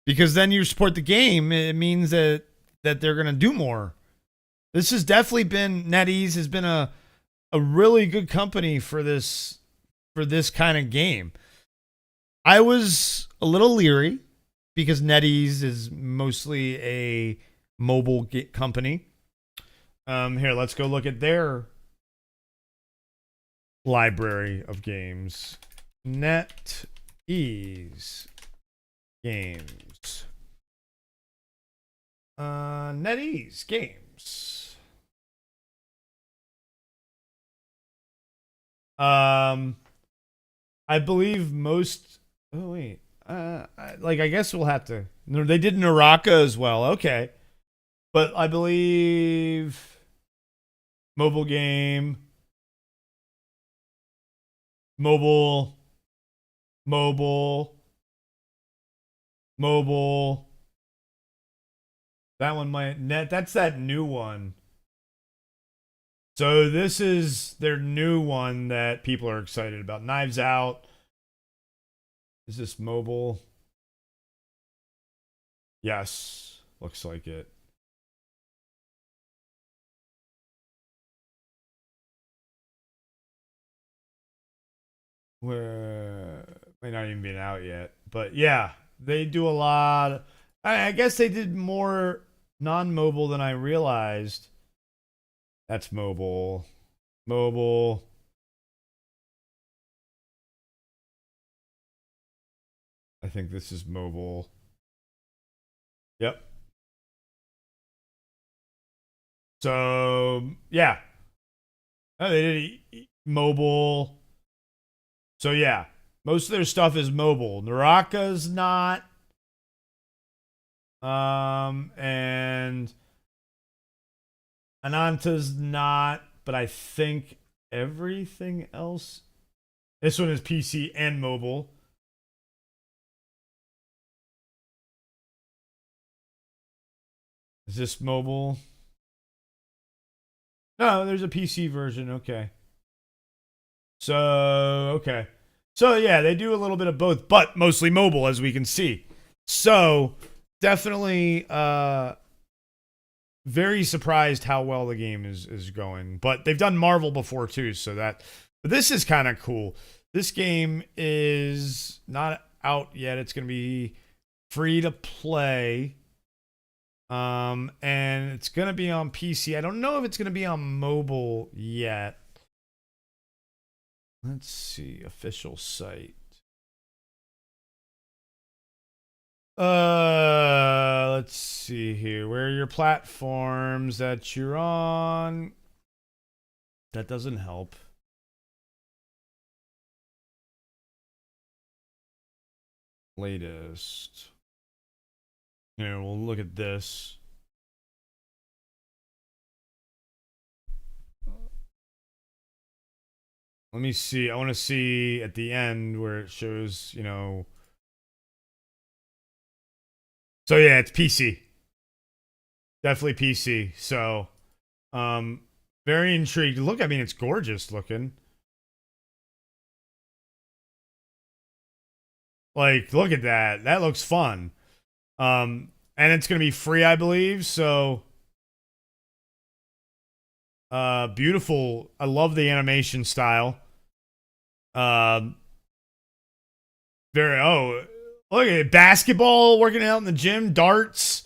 Because then you support the game, it means that they're going to do more. This has definitely been, NetEase has been a really good company for this kind of game. I was a little leery because NetEase is mostly a mobile company. Here, let's go look at their library of games. NetEase games. NetEase games. I believe most. Oh wait. I guess we'll have to. No, they did Naraka as well. Okay, but I believe mobile game, mobile Mobile, mobile. That one might net. That's that new one. So this is their new one that people are excited about. Knives Out. Is this mobile? Yes, looks like it. Where may not even be out yet, but yeah, they do a lot. I guess they did more non-mobile than I realized. That's mobile. Mobile. I think this is mobile. Yep. So yeah, oh, they did mobile. So yeah, most of their stuff is mobile. Naraka's not. And Ananta's not, but I think everything else. This one is PC and mobile. Is this mobile? No, there's a PC version. Okay. So, okay. So, yeah, they do a little bit of both, but mostly mobile, as we can see. So, definitely very surprised how well the game is going. But they've done Marvel before, too, so that. But this is kind of cool. This game is not out yet. It's going to be free to play. And it's going to be on PC. I don't know if it's going to be on mobile yet. Let's see, official site. Let's see here. Where are your platforms that you're on? That doesn't help. Latest. Here, we'll look at this. Let me see. I want to see at the end where it shows, you know. So yeah, it's PC. Definitely PC. So, very intrigued. Look, I mean, it's gorgeous looking. Like, look at that. That looks fun. And it's gonna be free, I believe. So, beautiful. I love the animation style. Um, very. Oh, look at it. Basketball, working out in the gym, darts.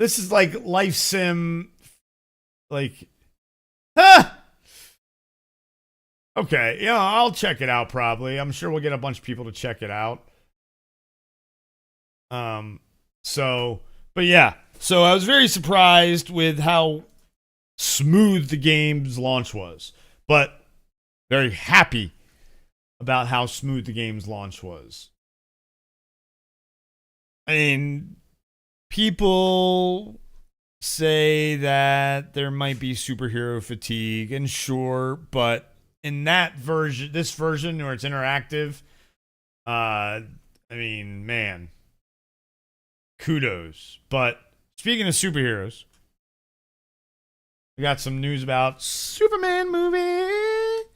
This is like life sim. Like, ah. Okay, yeah, I'll check it out. Probably. I'm sure we'll get a bunch of people to check it out. Um. So, but yeah. So I was very surprised with how smooth the game's launch was, but very happy about how smooth the game's launch was. I mean, people say that there might be superhero fatigue, and sure, but in that version, this version where it's interactive, I mean, man, kudos. But speaking of superheroes, we got some news about Superman movie.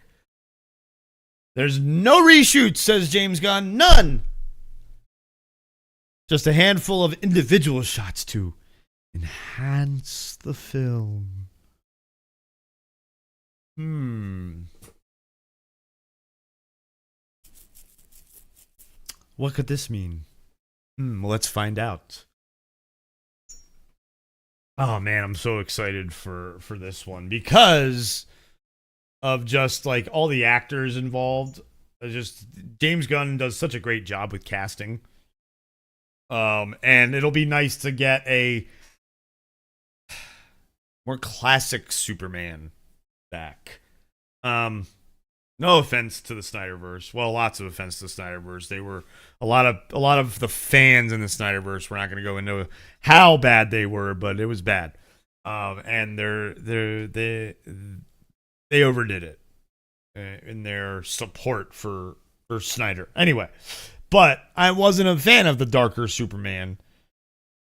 There's no reshoots, says James Gunn. None. Just a handful of individual shots to enhance the film. What could this mean? Well, let's find out. Oh man, I'm so excited for this one because of just like all the actors involved. Just James Gunn does such a great job with casting. And it'll be nice to get a more classic Superman back. No offense to the Snyderverse. Well, lots of offense to the Snyderverse. They were a lot of the fans in the Snyderverse. We're not going to go into how bad they were, but it was bad. And they overdid it in their support for for Snyder. Anyway, but I wasn't a fan of the darker Superman.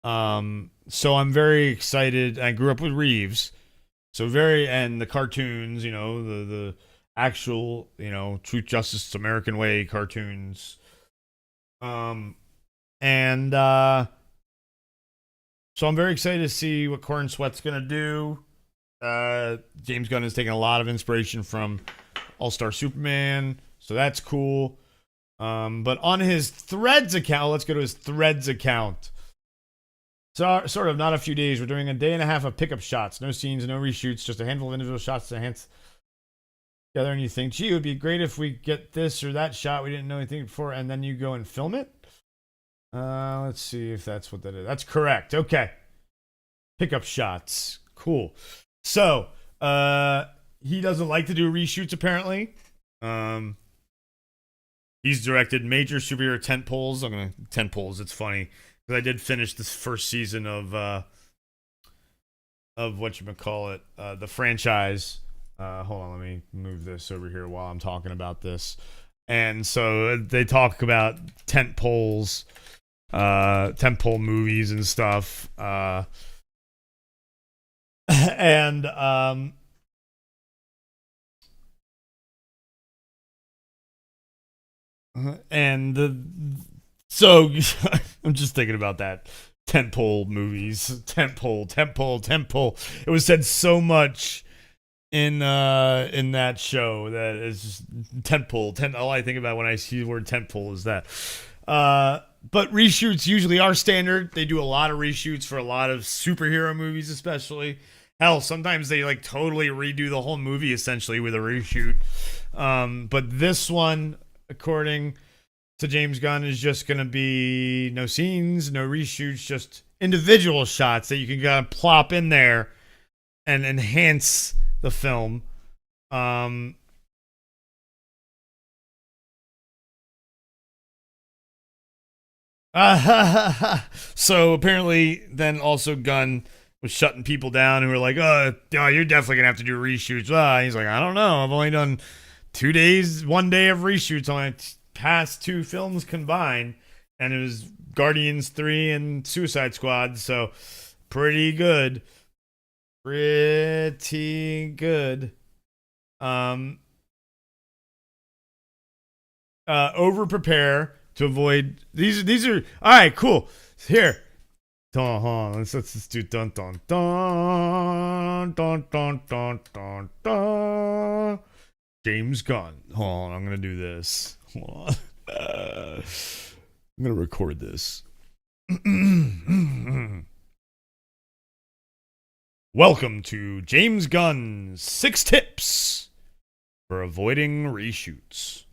So I'm very excited. I grew up with Reeves, so and the cartoons, the actual, Truth, Justice, American Way cartoons. And so I'm very excited to see what Corn Sweat's gonna do. James Gunn has taken a lot of inspiration from All-Star Superman, so that's cool. But on his Threads account, let's go to his Threads account. So, sort of, not a few days. We're doing a day and a half of pickup shots. No scenes, no reshoots, just a handful of individual shots to enhance together. And you think, gee, it would be great if we get this or that shot we didn't know anything before, and then you go and film it? Let's see if that's what that is. That's correct. Okay. Pickup shots. Cool. So, he doesn't like to do reshoots, apparently. He's directed major superhero tentpoles. Tentpoles, it's funny. Because I did finish this first season of whatchamacallit, the franchise. Hold on, let me move this over here while I'm talking about this. And so they talk about tentpole movies and stuff. So I'm just thinking about that. Tentpole movies. Tentpole. It was said so much in that show that it's just tentpole. All I think about when I see the word tentpole is that. But reshoots usually are standard. They do a lot of reshoots for a lot of superhero movies, especially. Hell, sometimes they like totally redo the whole movie essentially with a reshoot. But this one, according to James Gunn, is just going to be no scenes, no reshoots, just individual shots that you can kind of plop in there and enhance the film. So apparently then also Gunn was shutting people down who were like, oh, you're definitely going to have to do reshoots. He's like, I don't know. I've only done 2 days, 1 day of reshoots on my past 2 films combined. And it was Guardians 3 and Suicide Squad. So pretty good. Over prepare to avoid these are all right, cool. Here. Let's just do dun dun dun dun dun dun dun dun. James Gunn. Hold on, I'm gonna do this. Hold on. I'm gonna record this. Welcome to James Gunn's 6 tips for avoiding reshoots.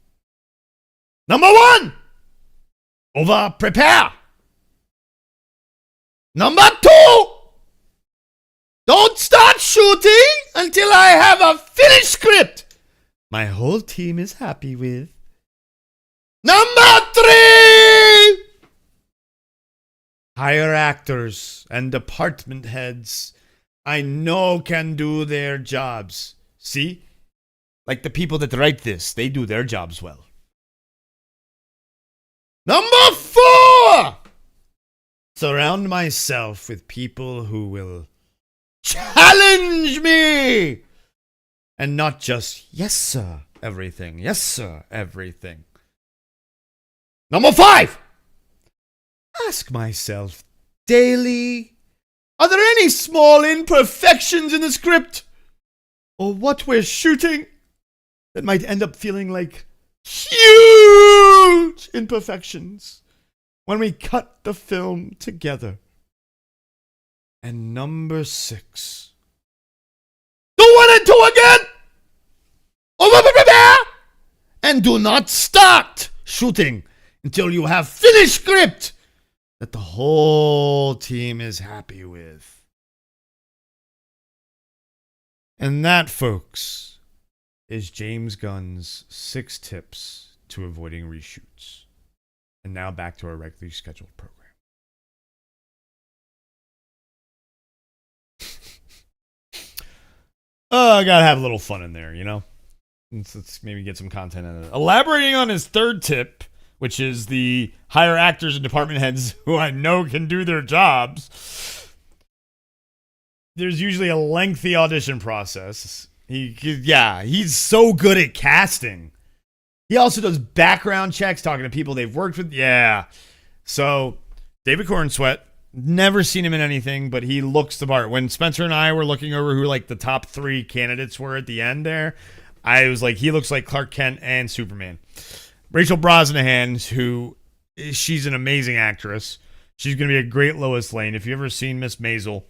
Number 1, over prepare. Number 2, don't start shooting until I have a finished script my whole team is happy with. Number 3, hire actors and department heads I know can do their jobs. See? Like the people that write this, they do their jobs well. Number 4, surround myself with people who will challenge me and not just yes sir everything, yes sir everything. Number 5, ask myself daily, are there any small imperfections in the script or what we're shooting that might end up feeling like huge imperfections when we cut the film together? And number 6, do 1 and 2 again. And do not start shooting until you have finished script that the whole team is happy with. And that, folks, is James Gunn's 6 tips to avoiding reshoots. And now back to our regularly scheduled program. I gotta have a little fun in there, you know? Let's maybe get some content out of it. Elaborating on his third tip, which is the hire actors and department heads who I know can do their jobs. There's usually a lengthy audition process. He's so good at casting. He also does background checks, talking to people they've worked with. Yeah. So, David Cornsweet, never seen him in anything, but he looks the part. When Spencer and I were looking over who like the top 3 candidates were at the end there, I was like, he looks like Clark Kent and Superman. Rachel Brosnahan, she's an amazing actress. She's going to be a great Lois Lane. If you've ever seen Miss Maisel,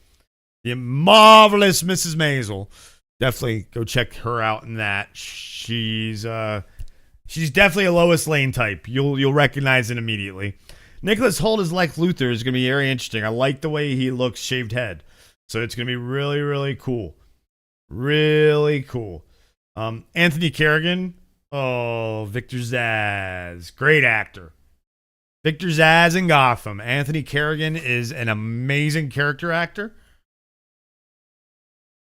the marvelous Mrs. Maisel, definitely go check her out in that. She's definitely a Lois Lane type. You'll recognize it immediately. Nicholas Hoult as Lex Luthor is going to be very interesting. I like the way he looks, shaved head. So it's going to be really, really cool. Really cool. Anthony Carrigan. Oh, Victor Zsasz. Great actor. Victor Zsasz in Gotham. Anthony Carrigan is an amazing character actor.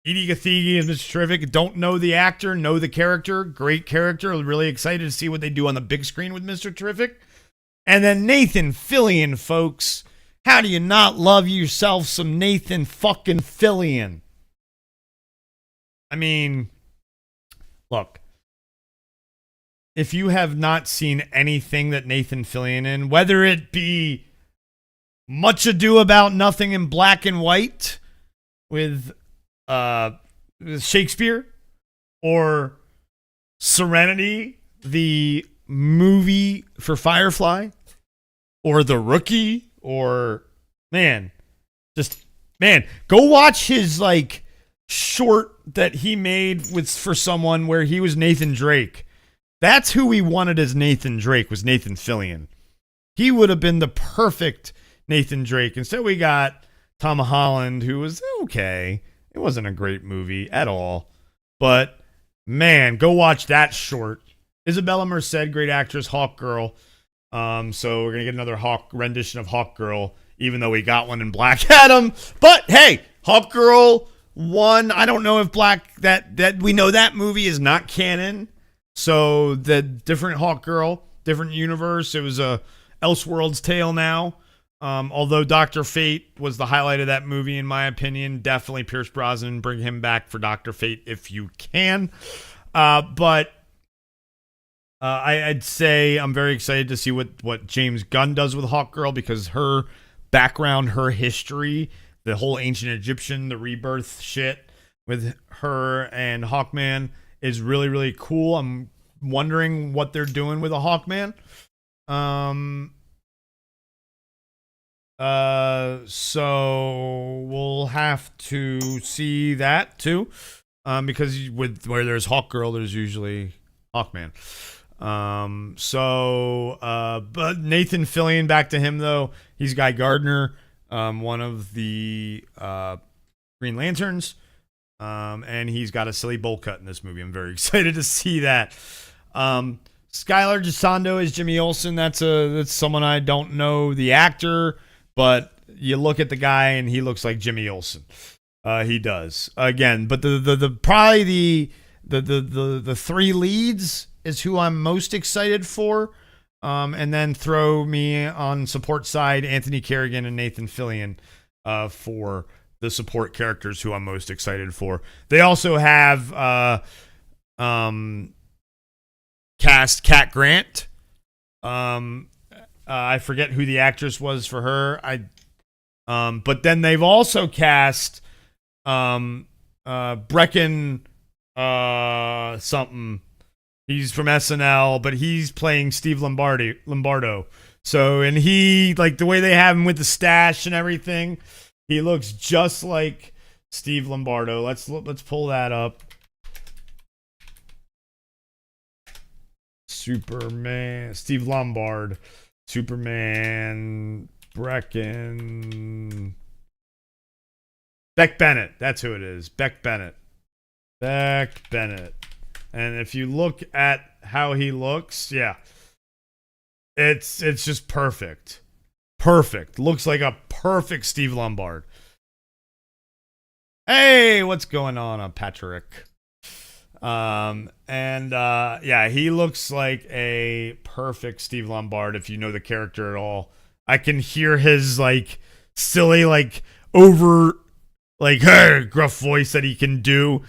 Edie Gathegi is Mr. Terrific. Don't know the actor, know the character. Great character. Really excited to see what they do on the big screen with Mr. Terrific. And then Nathan Fillion, folks. How do you not love yourself some Nathan fucking Fillion? I mean, look. If you have not seen anything that Nathan Fillion in, whether it be Much Ado About Nothing in black and white with Shakespeare, or Serenity, the movie for Firefly, or The Rookie, or go watch his like short that he made for someone where he was Nathan Drake. That's who we wanted as Nathan Drake, was Nathan Fillion. He would have been the perfect Nathan Drake. Instead, we got Tom Holland, who was okay. It wasn't a great movie at all. But, man, go watch that short. Isabella Merced, great actress, Hawk Girl. So we're going to get another Hawk rendition of Hawk Girl, even though we got one in Black Adam. But, hey, Hawk Girl 1, I don't know if that we know that movie is not canon. So the different Hawk Girl, different universe. It was a Elseworlds tale now. Although Dr. Fate was the highlight of that movie, in my opinion. Definitely Pierce Brosnan. Bring him back for Dr. Fate if you can. But I'd say I'm very excited to see what James Gunn does with Hawk Girl, because her background, her history, the whole ancient Egyptian, the rebirth shit with her and Hawkman is really, really cool. I'm wondering what they're doing with a Hawkman. So we'll have to see that too. Because where there's Hawk Girl, there's usually Hawkman. But Nathan Fillion, back to him though. He's Guy Gardner, one of the Green Lanterns. And he's got a silly bowl cut in this movie. I'm very excited to see that. Skylar Gisondo is Jimmy Olsen. That's someone I don't know the actor, but you look at the guy and he looks like Jimmy Olsen. He does again, but probably the 3 leads is who I'm most excited for. And then throw me on support side, Anthony Carrigan and Nathan Fillion, for the support characters who I'm most excited for. They also have cast Cat Grant. I forget who the actress was for her. But then they've also cast Brecken something. He's from SNL, but he's playing Steve Lombardo. So, and he, like the way they have him with the stash and everything, he looks just like Steve Lombardo. Let's pull that up. Superman, Steve Lombard, Superman, Brecken, Beck Bennett. That's who it is. Beck Bennett. And if you look at how he looks, yeah, it's just perfect. Perfect. Looks like a perfect Steve Lombard. Hey, what's going on, Patrick? Yeah, he looks like a perfect Steve Lombard if you know the character at all. I can hear his like silly, like over, like hey, gruff voice that he can do.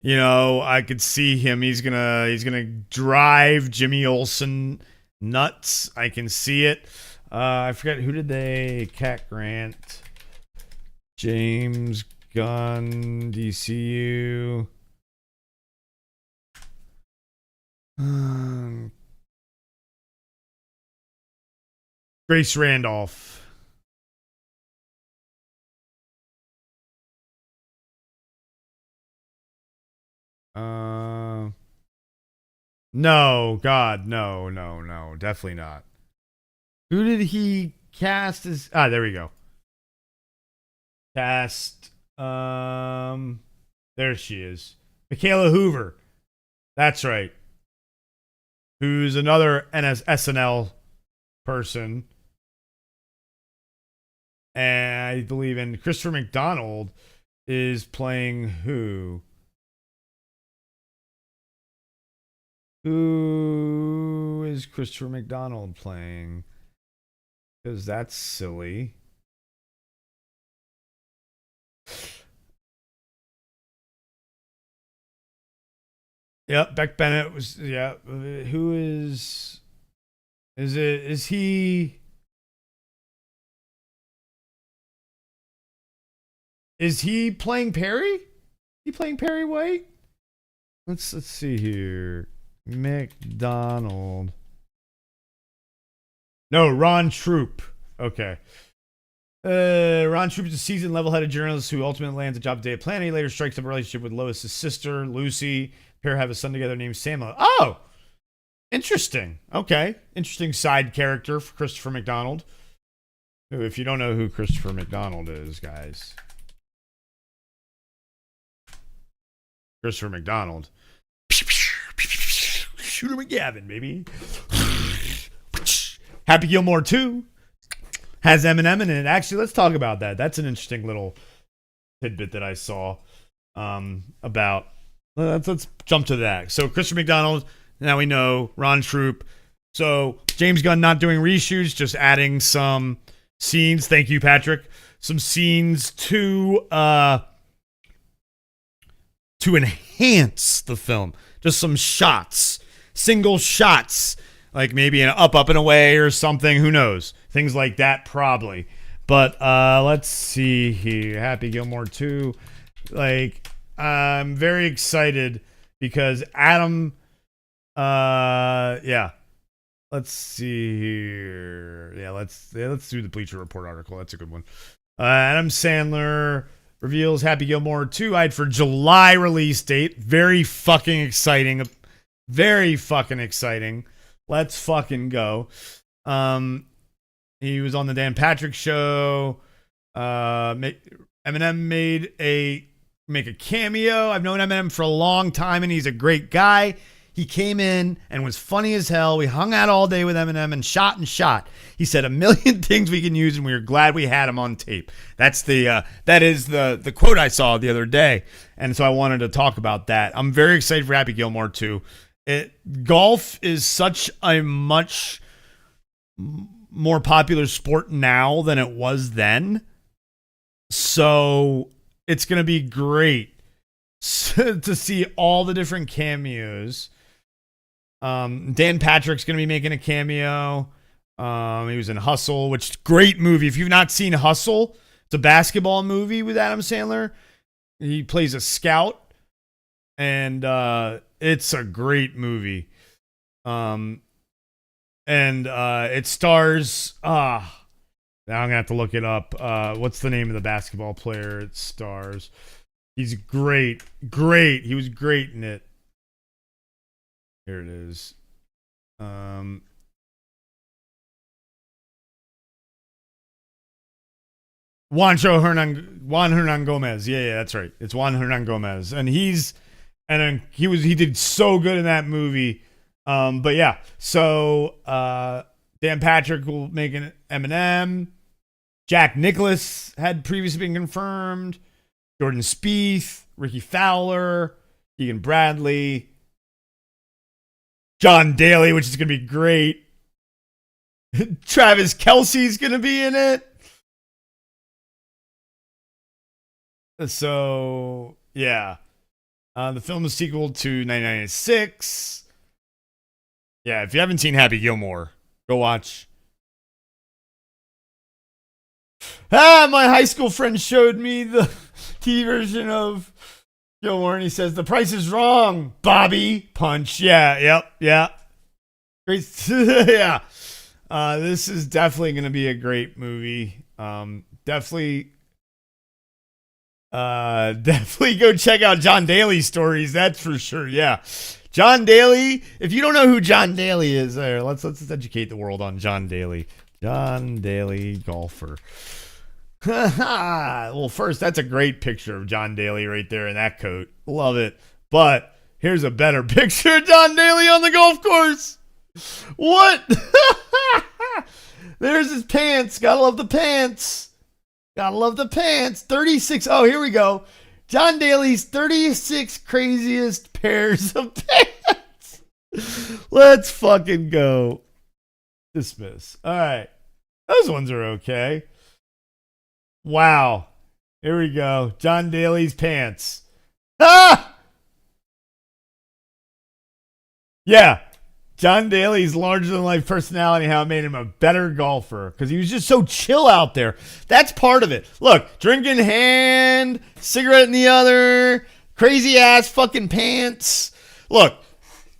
You know, I could see him. He's gonna drive Jimmy Olsen nuts. I can see it. I forget who did they. Cat Grant, James Gunn, DCU. Grace Randolph. Uh, no, God, no, definitely not. Who did he cast as? Ah, there we go. Cast. There she is, Michaela Hoover. That's right. Who's another SNL person, and I believe in Christopher McDonald is playing who? Who is Christopher McDonald playing? Because that's silly. Yep, Beck Bennett was. Yeah, who is it? Is he? Is he playing Perry? He playing Perry White? Let's see here. McDonald. No, Ron Troop. Okay. Ron Troop is a seasoned, level-headed journalist who ultimately lands a job today at Planet. He later strikes up a relationship with Lois's sister, Lucy. The pair have a son together named Samuel. Oh, interesting. Okay, interesting side character for Christopher McDonald. If you don't know who Christopher McDonald is, guys, Christopher McDonald. Shooter McGavin, baby. Happy Gilmore 2 has Eminem in it. Actually, let's talk about that. That's an interesting little tidbit that I saw about. Let's jump to that. So, Christopher McDonald, now we know. Ron Troop. So, James Gunn not doing reshoots, just adding some scenes. Thank you, Patrick. Some scenes to enhance the film. Just some shots. Single shots. Like maybe an up and away or something. Who knows? Things like that, probably. But let's see here. Happy Gilmore 2. Like, I'm very excited because Adam. Yeah. Let's see here. Yeah, let's do the Bleacher Report article. That's a good one. Adam Sandler reveals Happy Gilmore 2 eyed for July release date. Very fucking exciting. Very fucking exciting. Let's fucking go. He was on the Dan Patrick show. Eminem make a cameo. I've known Eminem for a long time, and he's a great guy. He came in and was funny as hell. We hung out all day with Eminem and shot. He said a million things we can use, and we were glad we had him on tape. That is the quote I saw the other day, and so I wanted to talk about that. I'm very excited for Happy Gilmore 2. Golf is such a much more popular sport now than it was then. So it's going to be great to see all the different cameos. Dan Patrick's going to be making a cameo. He was in Hustle, which is a great movie. If you've not seen Hustle, it's a basketball movie with Adam Sandler. He plays a scout, and it's a great movie. It stars now I'm gonna have to look it up. What's the name of the basketball player it stars? He's great. He was great in it. Here it is. Juan Hernan Gomez. Yeah, that's right. It's Juan Hernan Gomez, and he did so good in that movie. But yeah, so Dan Patrick will make an Eminem. Jack Nicklaus had previously been confirmed. Jordan Spieth, Ricky Fowler. Keegan Bradley, John Daly, which is going to be great. Travis Kelce's going to be in it. So, yeah. The film is sequel to 1996. Yeah, if you haven't seen Happy Gilmore, go watch. My high school friend showed me the TV version of Gilmore, and he says, "The price is wrong, Bobby." Punch. Yeah, yep. Great. Yeah. This is definitely going to be a great movie. Definitely go check out John Daly's stories. That's for sure. Yeah. John Daly. If you don't know who John Daly is, let's educate the world on John Daly. John Daly, golfer. Well, first, that's a great picture of John Daly right there in that coat. Love it. But here's a better picture of John Daly on the golf course. What? There's his pants. Gotta love the pants. 36. Oh, here we go. John Daly's 36 craziest pairs of pants. Let's fucking go. Dismiss. All right. Those ones are okay. Wow. Here we go. John Daly's pants. Ah! Yeah. John Daly's larger-than-life personality, how it made him a better golfer. Because he was just so chill out there. That's part of it. Look, drink in hand, cigarette in the other, crazy-ass fucking pants. Look,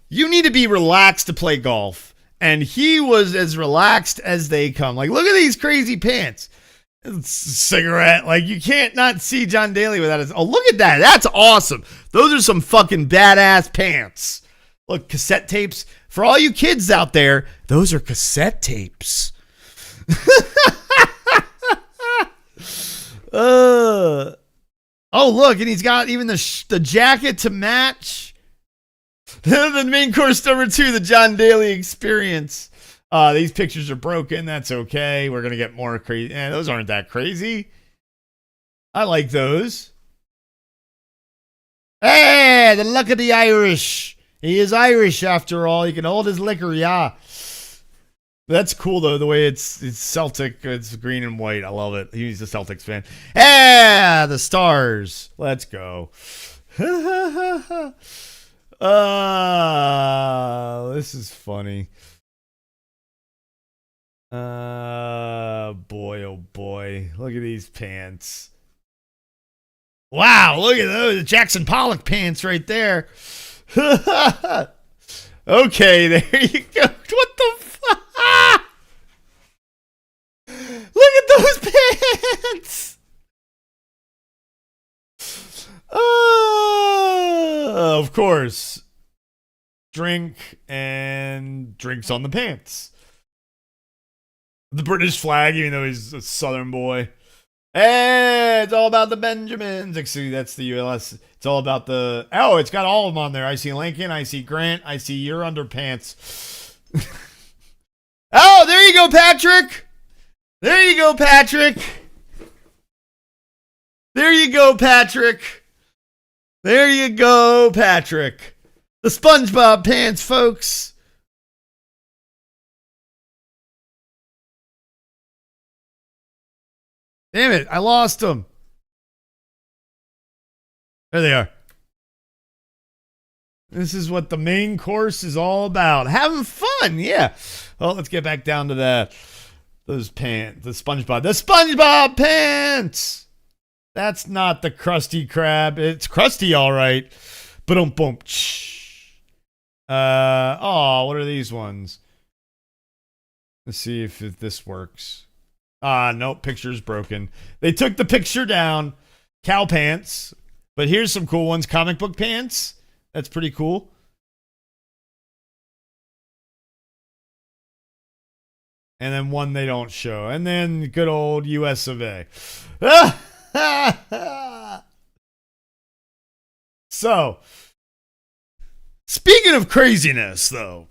you need to be relaxed to play golf. And he was as relaxed as they come. Like, look at these crazy pants. Cigarette. Like, you can't not see John Daly without his... Oh, look at that. That's awesome. Those are some fucking badass pants. Look, cassette tapes. For all you kids out there, those are cassette tapes. Oh, look, and he's got even the jacket to match. The main course number 2, the John Daly experience. These pictures are broken. That's okay. We're going to get more crazy. Those aren't that crazy. I like those. Hey, the luck of the Irish. He is Irish after all. He can hold his liquor, yeah. That's cool, though, the way it's Celtic. It's green and white. I love it. He's a Celtics fan. Yeah, the Stars. Let's go. This is funny. Boy, oh boy. Look at these pants. Wow, look at those Jackson Pollock pants right there. Okay, there you go. What the fuck? Look at those pants. Of course. Drink and drinks on the pants. The British flag, even though he's a Southern boy. Hey, it's all about the Benjamins. Actually, that's the ULS. It's all about the... Oh, it's got all of them on there. I see Lincoln. I see Grant. I see your underpants. Oh, there you go, Patrick. There you go, Patrick. There you go, Patrick. There you go, Patrick. The SpongeBob pants, folks. Damn it, I lost them. There they are. This is what the main course is all about. Having fun, yeah. Well, let's get back down to that. Those pants, the SpongeBob pants. That's not the Krusty Krab. It's Krusty, all right. Boom. What are these ones? Let's see if this works. Nope, picture's broken. They took the picture down. Cow pants. But here's some cool ones. Comic book pants. That's pretty cool. And then one they don't show. And then good old US of A. So, speaking of craziness, though,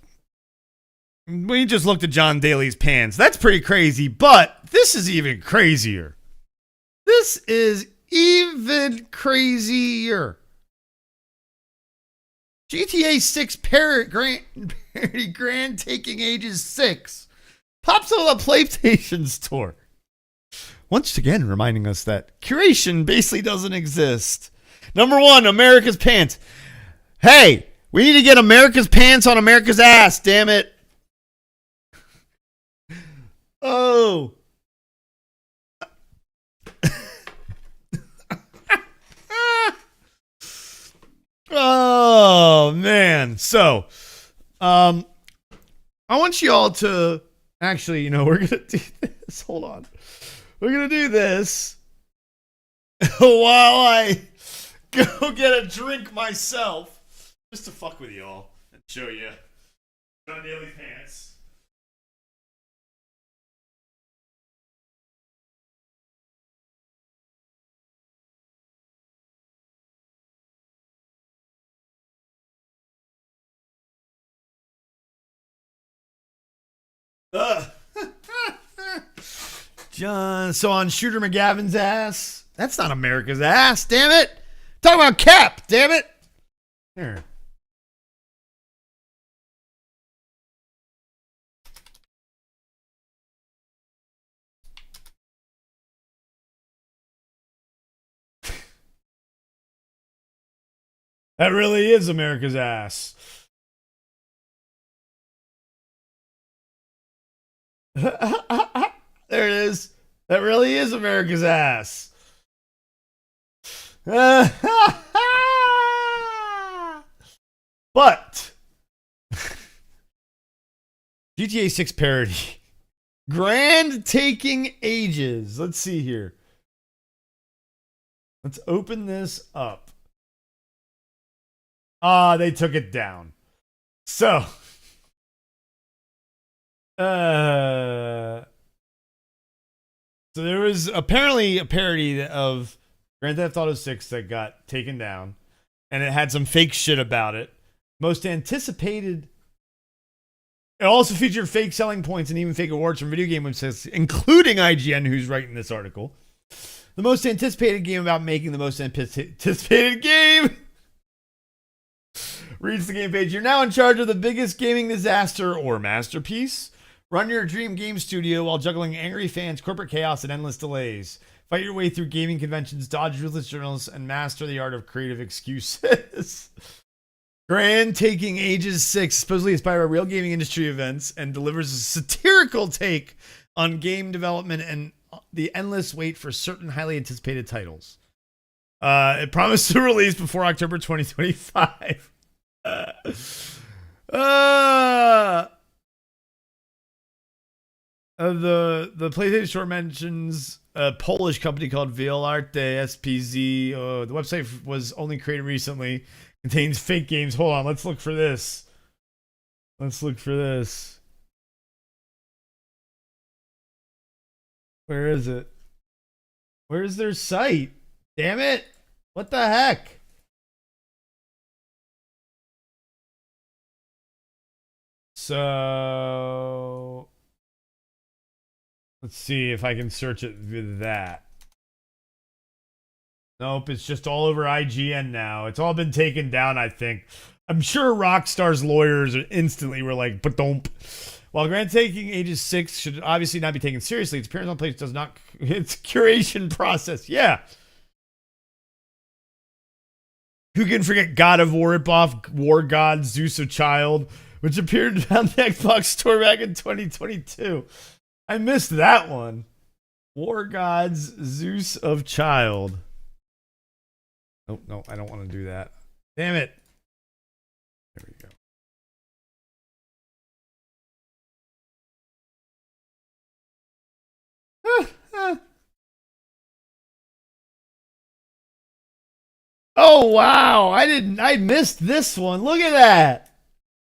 we just looked at John Daly's pants. That's pretty crazy, but this is even crazier. This is even crazier. GTA 6 Grand Taking Ages 6 pops up on the PlayStation Store. Once again, reminding us that curation basically doesn't exist. Number 1, America's Pants. Hey, we need to get America's Pants on America's ass, damn it. Oh. Oh, man. So, I want you all to actually, we're going to do this. Hold on. We're going to do this while I go get a drink myself, just to fuck with y'all and show you John Daly Pants. John, so on Shooter McGavin's ass. That's not America's ass, damn it. Talking about Cap, damn it. Here. That really is America's ass. There it is. That really is America's ass. But GTA 6 parody. Grand Taking Ages. Let's see here. Let's open this up. They took it down. So so there was apparently a parody of Grand Theft Auto 6 that got taken down, and it had some fake shit about it. Most anticipated. It also featured fake selling points and even fake awards from video game websites, including IGN, who's writing this article. The most anticipated game about making the most anticipated game. Reads the game page. You're now in charge of the biggest gaming disaster or masterpiece. Run your dream game studio while juggling angry fans, corporate chaos, and endless delays. Fight your way through gaming conventions, dodge ruthless journalists, and master the art of creative excuses. Grand Taking Ages 6, supposedly inspired by real gaming industry events, and delivers a satirical take on game development and the endless wait for certain highly anticipated titles. It promised to release before October 2025. The PlayStation Store mentions a Polish company called Violarte SPZ. The website was only created recently. Contains fake games. Hold on, let's look for this. Where is it? Where's their site? Damn it! What the heck? So let's see if I can search it with that. Nope, it's just all over IGN now. It's all been taken down, I think. I'm sure Rockstar's lawyers instantly were like, but don't. While Grand Taking Ages 6 should obviously not be taken seriously, its appearance on place does not. Its curation process, yeah. Who can forget God of War ripoff War God Zeus of Child, which appeared on the Xbox Store back in 2022? I missed that one. War Gods Zeus of Child. Oh, no, I don't want to do that. Damn it. There we go. Oh, wow. I missed this one. Look at that.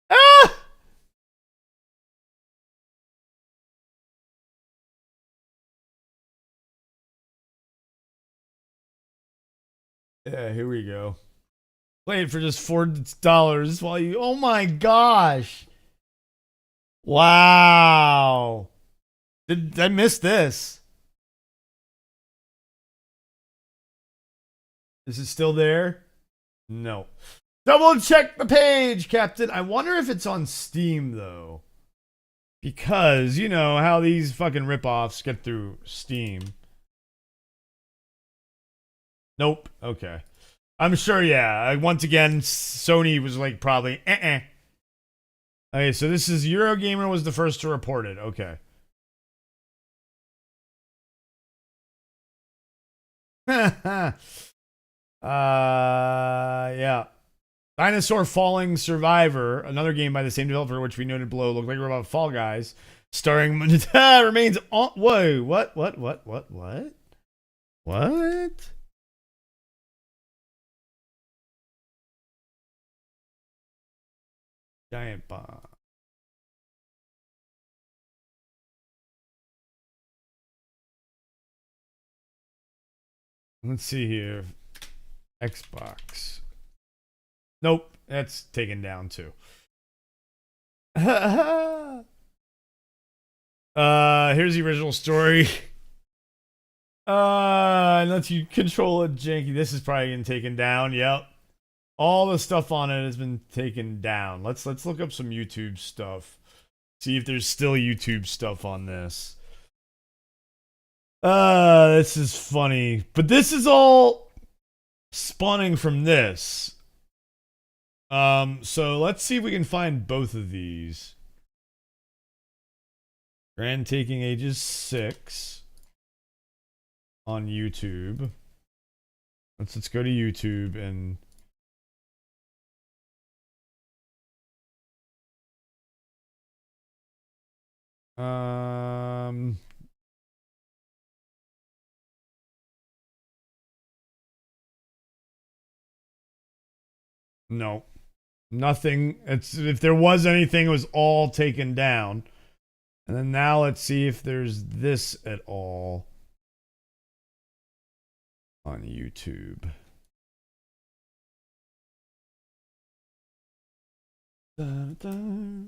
Ah! Yeah, here we go. Play it for just $4 while you. Oh my gosh! Wow! Did I miss this? Is it still there? No. Double check the page, Captain. I wonder if it's on Steam, though. Because, you know, how these fucking ripoffs get through Steam. Nope. Okay. I'm sure, yeah. Once again, Sony was like probably, Okay, so this is Eurogamer was the first to report it. Okay. Yeah. Dinosaur Falling Survivor, another game by the same developer, which we noted below, looked like we're about Fall Guys, starring remains on. Whoa, what? What? Giant bomb. Let's see here. Xbox. Nope, that's taken down too. Here's the original story. Unless you control it janky. This is probably getting taken down. Yep. All the stuff on it has been taken down. Let's look up some YouTube stuff. See if there's still YouTube stuff on this. This is funny. But this is all spawning from this. So let's see if we can find both of these. Grand Taking Ages 6 on YouTube. Let's go to YouTube and no. Nothing. It's if there was anything, it was all taken down. And then now let's see if there's this at all on YouTube. Dun, dun.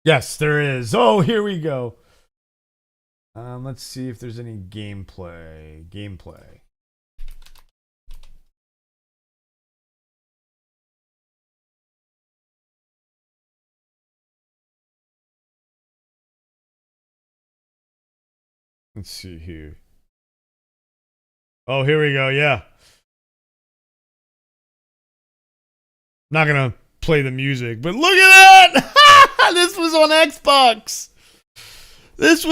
Yes, there is. Oh, here we go. Let's see if there's any gameplay. Let's see here. Oh, here we go. Yeah. Not gonna play the music, but look at that! This was on Xbox. It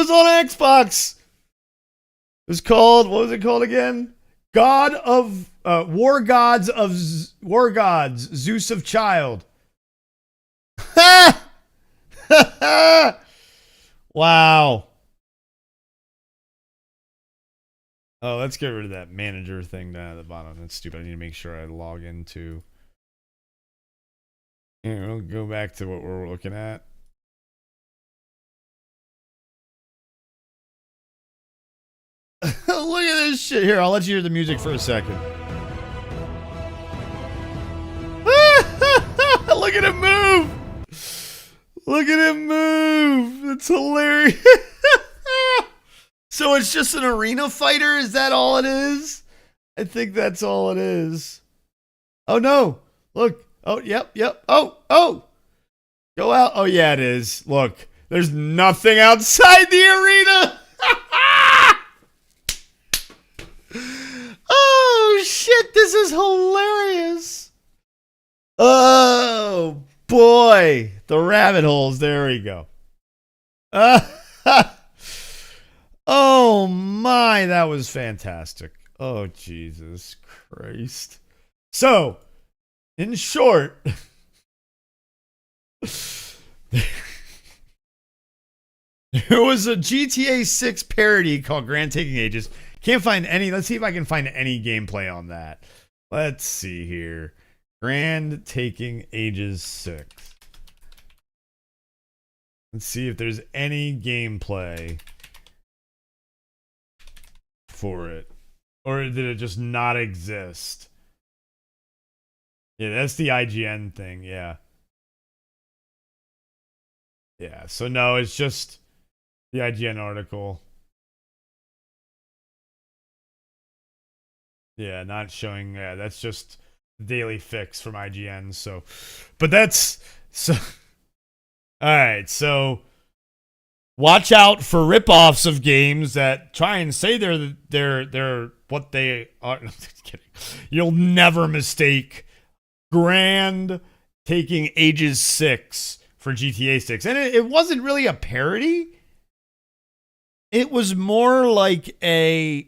was called, what was it called again? War Gods, Zeus of Child. Wow. Oh, let's get rid of that manager thing down at the bottom. That's stupid. I need to make sure I log into. Here, we'll go back to what we're looking at. Look at this shit. Here, I'll let you hear the music for a second. Look at him move. It's hilarious. So it's just an arena fighter? Is that all it is? I think that's all it is. Oh, no. Look. Oh, yep. Oh. Go out. Oh, yeah, it is. Look. There's nothing outside the arena. Oh, shit. This is hilarious. Oh, boy. The rabbit holes. There we go. Oh, my. That was fantastic. Oh, Jesus Christ. So, in short, there was a GTA 6 parody called Grand Taking Ages. Can't find any. Let's see if I can find any gameplay on that. Let's see here. Grand Taking Ages 6. Let's see if there's any gameplay for it. Or did it just not exist? Yeah, that's the IGN thing, yeah. Yeah, so no, it's just the IGN article. Yeah, not showing. Yeah, that's just daily fix from IGN. So, but that's so. All right, so watch out for ripoffs of games that try and say they're what they are. No, just kidding. You'll never mistake Grand taking Ages 6 for GTA 6, and it wasn't really a parody. It was more like a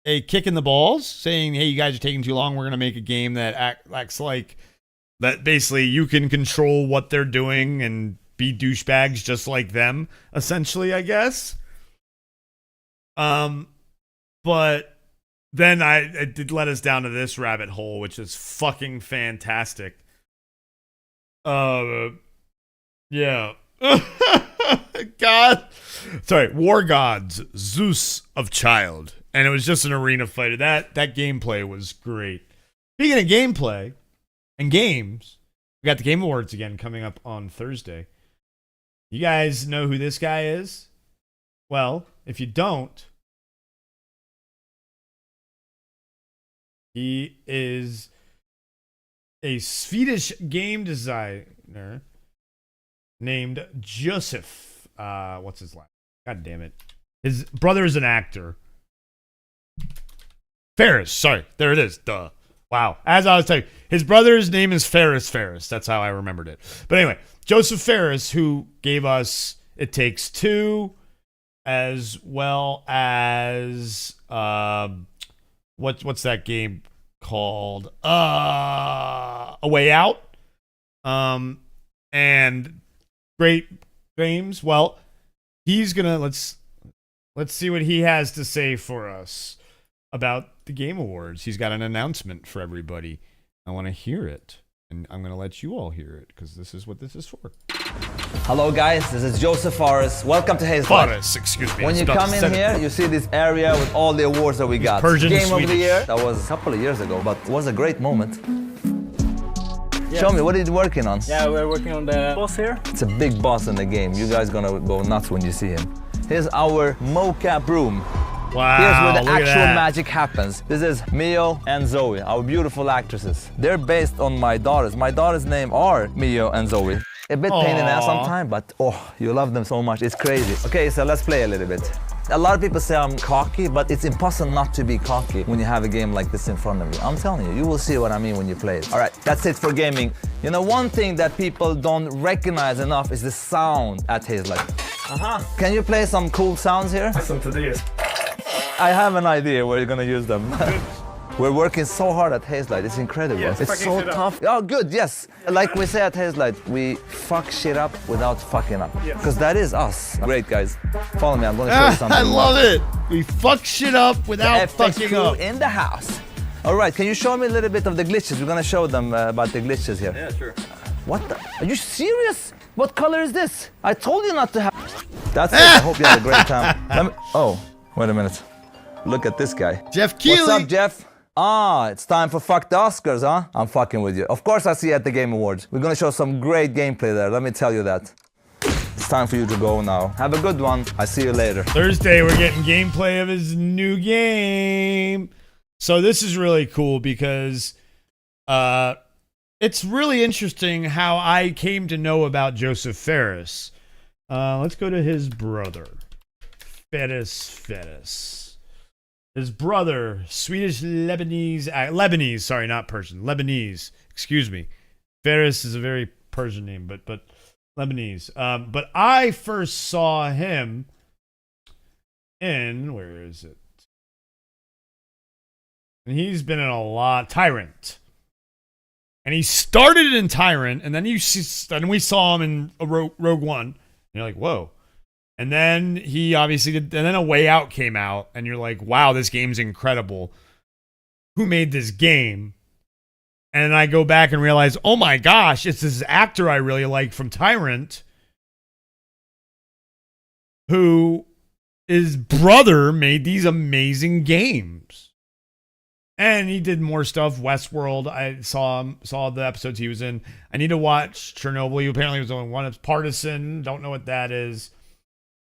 kick in the balls, saying, "Hey, you guys are taking too long. We're gonna make a game that acts like that. Basically, you can control what they're doing and be douchebags just like them." Essentially, I guess. But then it did let us down to this rabbit hole, which is fucking fantastic. Yeah. God. Sorry, War Gods, Zeus of Child. And it was just an arena fighter. That gameplay was great. Speaking of gameplay and games, we got the Game Awards again coming up on Thursday. You guys know who this guy is? Well, if you don't, he is a Swedish game designer named Joseph. What's his last? God damn it. His brother is an actor. Ferris. Sorry. There it is. Duh. Wow. As I was telling you, his brother's name is Ferris. That's how I remembered it. But anyway, Joseph Ferris, who gave us It Takes Two, as well as what's that game called? A Way Out. And great games. Well, he's gonna let's see what he has to say for us about the Game Awards. He's got an announcement for everybody. I want to hear it, and I'm gonna let you all hear it because this is what this is for. Hello guys, this is Joseph Forrest. Welcome to Hazelight. Forrest, excuse me. When you come in here, you see this area with all the awards that we got. Persian Game of the Swedish. Year, that was a couple of years ago, but it was a great moment. Show me, what are you working on? Yeah, we're working on the boss here. It's a big boss in the game. You guys gonna go nuts when you see him. Here's our mocap room. Wow, Here's where the look at actual that. magic happens. This is Mio and Zoe, our beautiful actresses. They're based on my daughters. My daughters' name are Mio and Zoe. A bit pain in the ass sometimes, but oh, you love them so much. It's crazy. Okay, so let's play a little bit. A lot of people say I'm cocky, but it's impossible not to be cocky when you have a game like this in front of you. I'm telling you, you will see what I mean when you play it. All right, that's it for gaming. You know, one thing that people don't recognize enough is the sound at Hazelight. Can you play some cool sounds here? Listen to this. I have an idea where you're gonna use them. We're working so hard at Hazelight, it's incredible. Yes, it's fucking so shit up. tough. Oh, good, yes. Like we say at Hazelight, we fuck shit up without fucking up. Yes. Because that is us. Great, guys. Follow me, I'm gonna show you something. I love it. We fuck shit up The without FX fucking crew up. in the house. All right, can you show me a little bit of the glitches? We're gonna show them about the glitches here. Yeah, sure. What the? Are you serious? What color is this? I told you not to have. That's it. I hope you had a great time. Oh, wait a minute. Look at this guy. Jeff Keighley. What's up, Jeff? Ah, it's time for Fuck the Oscars, huh? I'm fucking with you. Of course I see you at the Game Awards. We're gonna show some great gameplay there, let me tell you that. It's time for you to go now. Have a good one. I see you later. Thursday, we're getting gameplay of his new game. So this is really cool because it's really interesting how I came to know about Joseph Ferris. Let's go to his brother, Ferris. His brother, Swedish Lebanese, sorry, not Persian, Lebanese, excuse me. Ferris is a very Persian name, but Lebanese. But I first saw him in, where is it? And he's been in a lot, Tyrant. And he started in Tyrant, and then we saw him in Rogue One. And you're like, whoa. And then he obviously did, and then A Way Out came out, and you're like, wow, this game's incredible. Who made this game? And I go back and realize, oh my gosh, it's this actor I really like from Tyrant, who his brother made these amazing games. And he did more stuff. Westworld, I saw the episodes he was in. I need to watch Chernobyl. He apparently was only one of Partisan. Don't know what that is.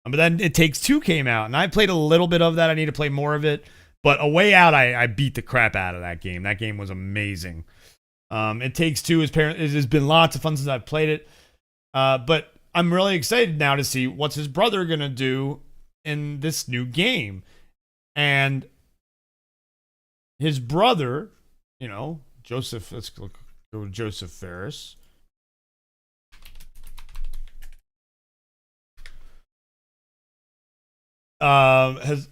But then It Takes Two came out, and I played a little bit of that. I need to play more of it. But A Way Out, I beat the crap out of that game. That game was amazing. It Takes Two it has been lots of fun since I've played it. But I'm really excited now to see what's his brother going to do in this new game. And his brother, Joseph, let's go to Joseph Ferris. Has,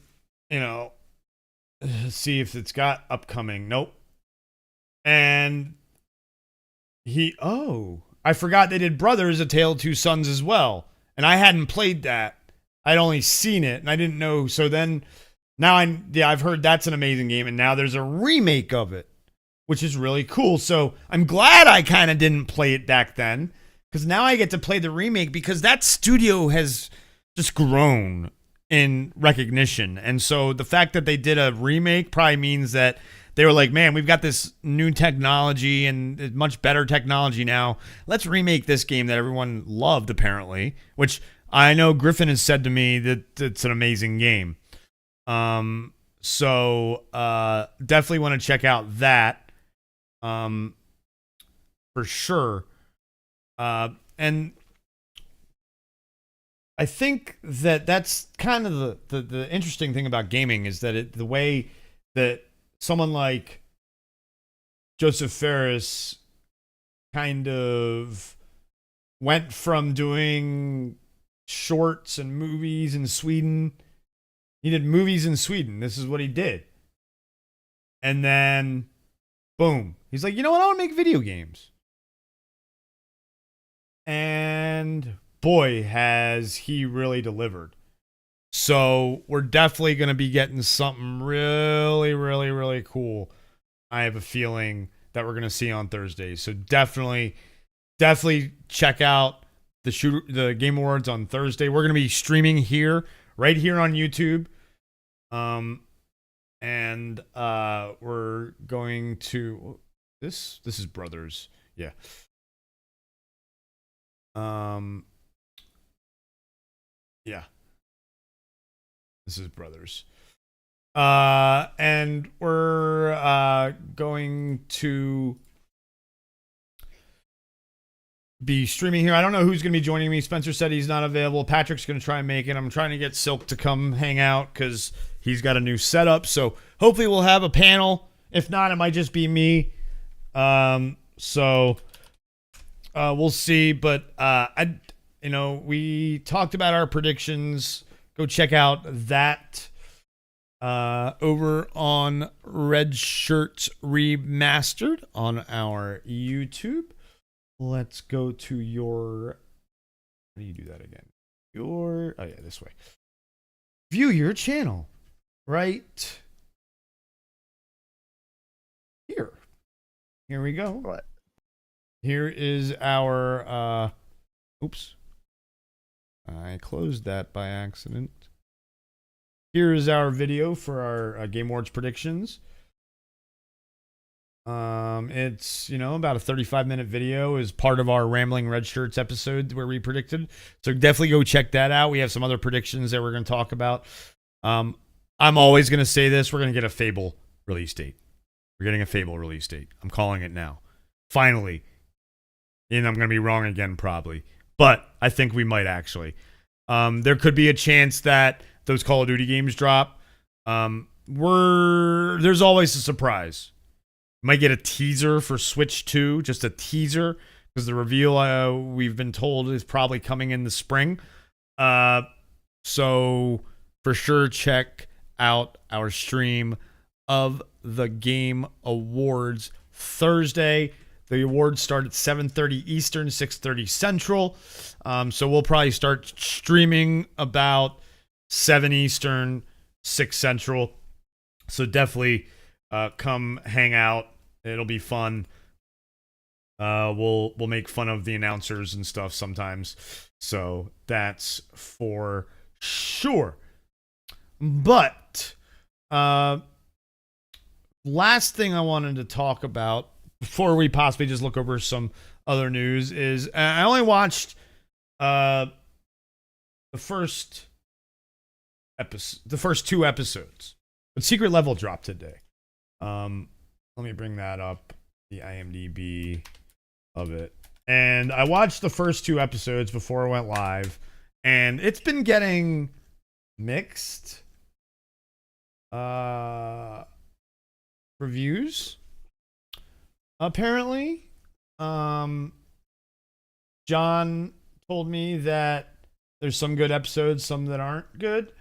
see if it's got upcoming. Nope. And I forgot they did Brothers, A Tale of Two Sons as well. And I hadn't played that. I'd only seen it and I didn't know. So then now I've heard that's an amazing game. And now there's a remake of it, which is really cool. So I'm glad I kind of didn't play it back then, because now I get to play the remake, because that studio has just grown in recognition. And so the fact that they did a remake probably means that they were like, man, we've got this new technology and much better technology now. Let's remake this game that everyone loved, apparently, which I know Griffin has said to me that it's an amazing game. So definitely want to check out that for sure. And I think that's kind of the interesting thing about gaming, is that the way that someone like Joseph Ferris kind of went from doing shorts and movies in Sweden. He did movies in Sweden. This is what he did. And then, boom. He's like, you know what? I want to make video games. And boy, has he really delivered. So we're definitely going to be getting something really, really, really cool. I have a feeling that we're going to see on Thursday. So definitely check out the Game Awards on Thursday. We're going to be streaming right here on YouTube. And we're going to this is Brothers. Yeah. Yeah. This is Brothers. And we're going to be streaming here. I don't know who's going to be joining me. Spencer said he's not available. Patrick's going to try and make it. I'm trying to get Silk to come hang out because he's got a new setup. So hopefully we'll have a panel. If not, it might just be me. So we'll see. But we talked about our predictions. Go check out that over on Red Shirts Remastered on our YouTube. Let's go to your... How do you do that again? This way. View your channel. Right here. Here we go. What? Here is our... oops. I closed that by accident. Here is our video for our Game Awards predictions. It's, about a 35-minute video is part of our Rambling Red Shirts episode where we predicted. So definitely go check that out. We have some other predictions that we're going to talk about. I'm always going to say this. We're going to get a Fable release date. We're getting a Fable release date. I'm calling it now. Finally. And I'm going to be wrong again, probably. But I think we might actually. There could be a chance that those Call of Duty games drop. There's always a surprise. Might get a teaser for Switch 2, just a teaser, because the reveal we've been told is probably coming in the spring. So for sure, check out our stream of the Game Awards Thursday. The awards start at 7:30 Eastern, 6:30 Central. So we'll probably start streaming about 7 Eastern, 6 Central. So definitely come hang out. It'll be fun. We'll make fun of the announcers and stuff sometimes. So that's for sure. But last thing I wanted to talk about before we possibly just look over some other news is I only watched the first two episodes But Secret Level dropped today. Let me bring that up, the IMDb of it. And I watched the first 2 episodes before I went live, and it's been getting mixed reviews. Apparently, John told me that there's some good episodes, some that aren't good.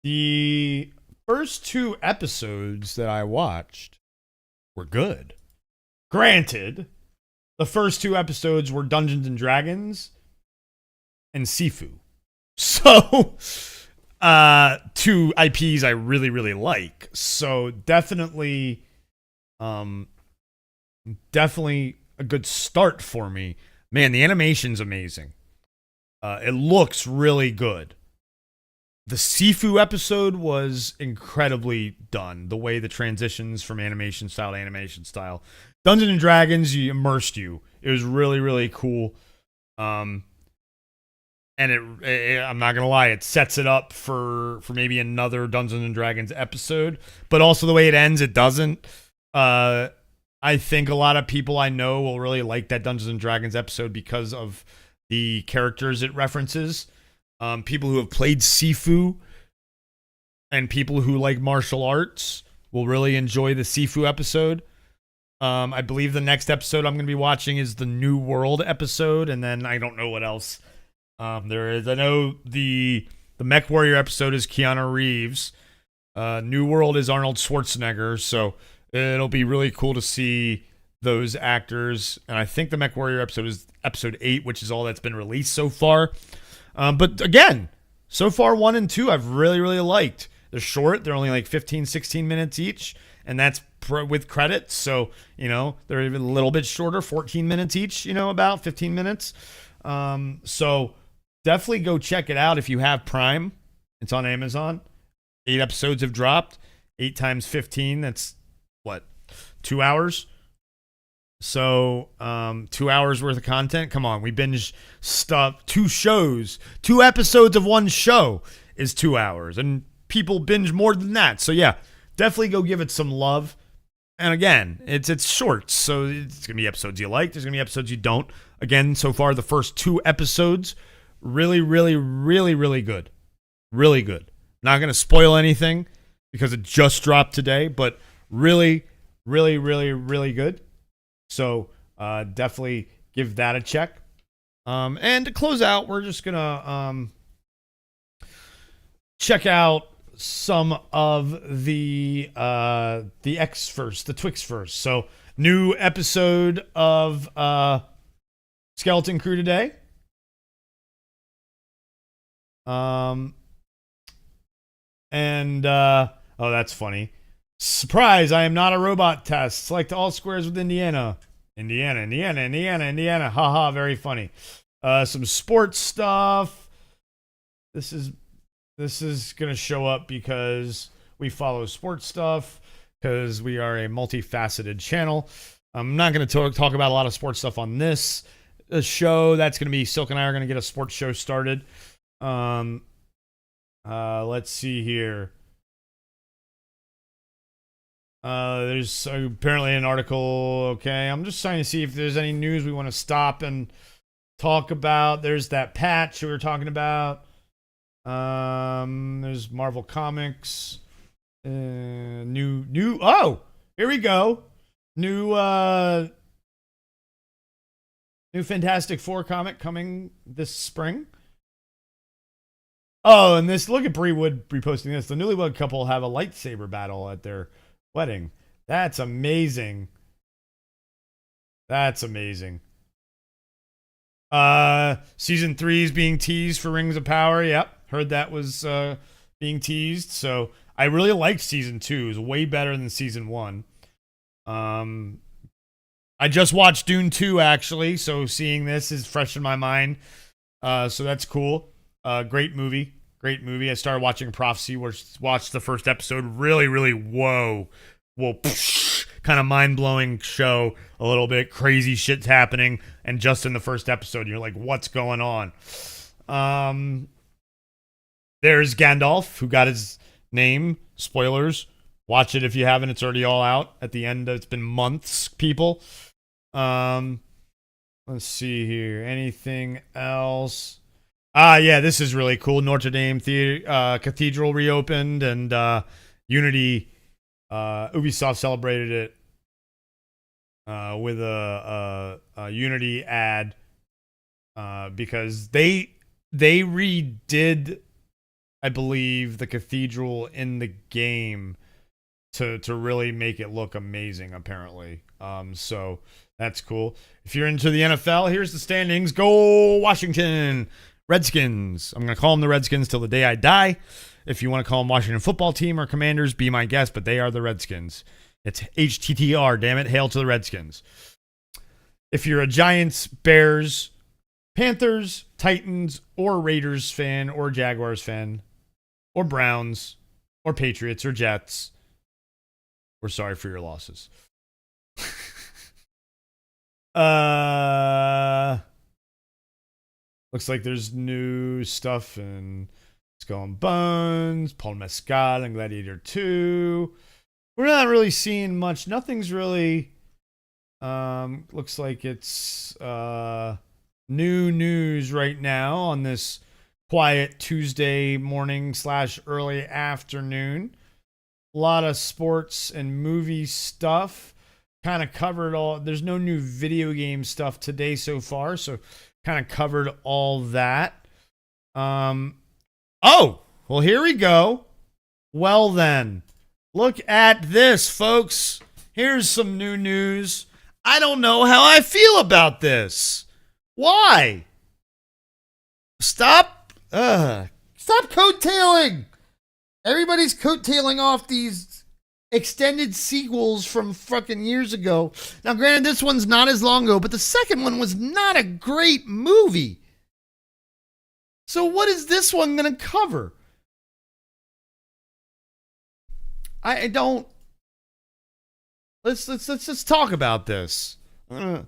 The first 2 episodes that I watched were good. Granted, the first 2 episodes were Dungeons and Dragons and Sifu. So, 2 IPs I really, really like. So definitely a good start for me. Man, the animation's amazing. It looks really good. The Sifu episode was incredibly done. The way the transitions from animation style to animation style. Dungeons and Dragons, you immersed you. It was really, really cool. And I'm not gonna lie, it sets it up for maybe another Dungeons and Dragons episode. But also the way it ends, it doesn't. I think a lot of people I know will really like that Dungeons and Dragons episode because of the characters it references. People who have played Sifu and people who like martial arts will really enjoy the Sifu episode. I believe the next episode I'm going to be watching is the New World episode, and then I don't know what else there is. I know the Mech Warrior episode is Keanu Reeves. New World is Arnold Schwarzenegger, so it'll be really cool to see those actors. And I think the Mech Warrior episode is episode 8, which is all that's been released so far. But again, so far 1 and 2 I've really, really liked. They're short. They're only like 15, 16 minutes each. And that's with credits. So, they're even a little bit shorter, 14 minutes each, about 15 minutes. So definitely go check it out if you have Prime. It's on Amazon. 8 episodes have dropped. 8 times 15, that's what, 2 hours? So 2 hours worth of content. Come on, we binge stuff. 2 shows, 2 episodes of one show is 2 hours, and people binge more than that. So yeah, definitely go give it some love. And again, it's short, so it's gonna be episodes you like. There's gonna be episodes you don't. Again, so far the first 2 episodes, really, really, really, really good, really good. Not gonna spoil anything because it just dropped today, but really, really, really, really good. So definitely give that a check. And to close out, we're just gonna check out some of the X first, the Twix first. So new episode of Skeleton Crew today. Oh, that's funny. Surprise, I am not a robot test. Select all squares with Indiana. Indiana. Haha, very funny. Some sports stuff. This is going to show up because we follow sports stuff, because we are a multifaceted channel. I'm not going to talk about a lot of sports stuff on this show. That's going to be Silk and I are going to get a sports show started. Let's see here. There's apparently an article. Okay, I'm just trying to see if there's any news we want to stop and talk about. There's that patch we were talking about. There's Marvel Comics. New. Oh, here we go. New Fantastic Four comic coming this spring. Oh, and this, look at Bree Wood reposting this. The newlywed couple have a lightsaber battle at their wedding. That's amazing. Season 3 is being teased for Rings of Power. Yep, heard that was being teased. So I really liked season 2. It was way better than season 1. I just watched Dune 2 actually, so seeing this is fresh in my mind. So that's cool. Great movie. I started watching Prophecy, watched the first episode. Really, really, whoa, kind of mind-blowing show. A little bit crazy shit's happening, and just in the first episode, you're like, what's going on? There's Gandalf, who got his name. Spoilers. Watch it if you haven't. It's already all out at the end. It's been months, people. Let's see here. Anything else? Yeah, this is really cool. Notre Dame Cathedral reopened, and Unity, Ubisoft celebrated it with a Unity ad because they redid, I believe, the cathedral in the game to really make it look amazing, apparently. So that's cool. If you're into the NFL, here's the standings. Go Washington Redskins. I'm going to call them the Redskins till the day I die. If you want to call them Washington Football Team or Commanders, be my guest, but they are the Redskins. It's HTTR, damn it. Hail to the Redskins. If you're a Giants, Bears, Panthers, Titans, or Raiders fan, or Jaguars fan, or Browns, or Patriots, or Jets, we're sorry for your losses. Looks like there's new stuff in Skull and Bones, Paul Mescal, and Gladiator 2. We're not really seeing much. Nothing's really looks like it's new news right now on this quiet Tuesday morning / early afternoon. A lot of sports and movie stuff. Kind of covered all. There's no new video game stuff today so far, so kind of covered all that. Oh, well, here we go. Well, then, look at this, folks. Here's some new news. I don't know how I feel about this. Why? Stop coattailing. Everybody's coattailing off these extended sequels from fucking years ago. Now, granted, this one's not as long ago, but the second one was not a great movie. So what is this one going to cover? I don't. Let's just talk about this. I'm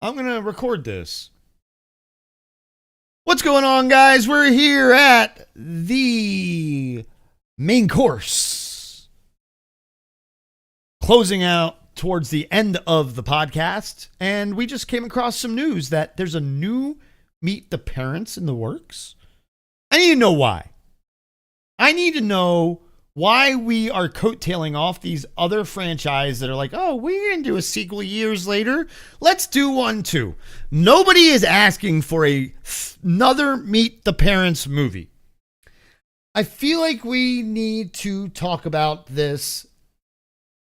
gonna record this. What's going on, guys? We're here at the main course, closing out towards the end of the podcast, and we just came across some news that there's a new Meet the Parents in the works. I need to know why. I need to know why we are coattailing off these other franchises that are like, oh, we're going to do a sequel years later. Let's do one too. Nobody is asking for another Meet the Parents movie. I feel like we need to talk about this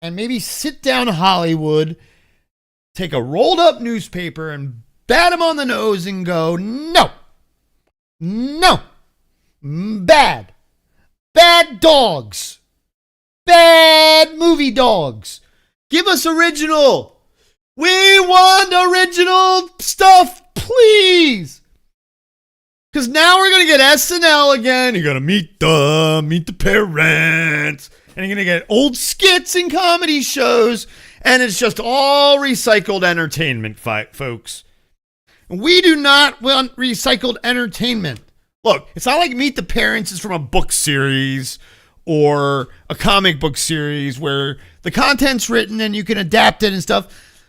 and maybe sit down Hollywood, take a rolled up newspaper and bat them on the nose and go, no, bad. Bad dogs. Bad movie dogs. Give us original. We want original stuff, please. Because now we're going to get SNL again. You're going to meet the parents. And you're going to get old skits and comedy shows. And it's just all recycled entertainment, folks. We do not want recycled entertainment. Look, it's not like Meet the Parents is from a book series or a comic book series where the content's written and you can adapt it and stuff.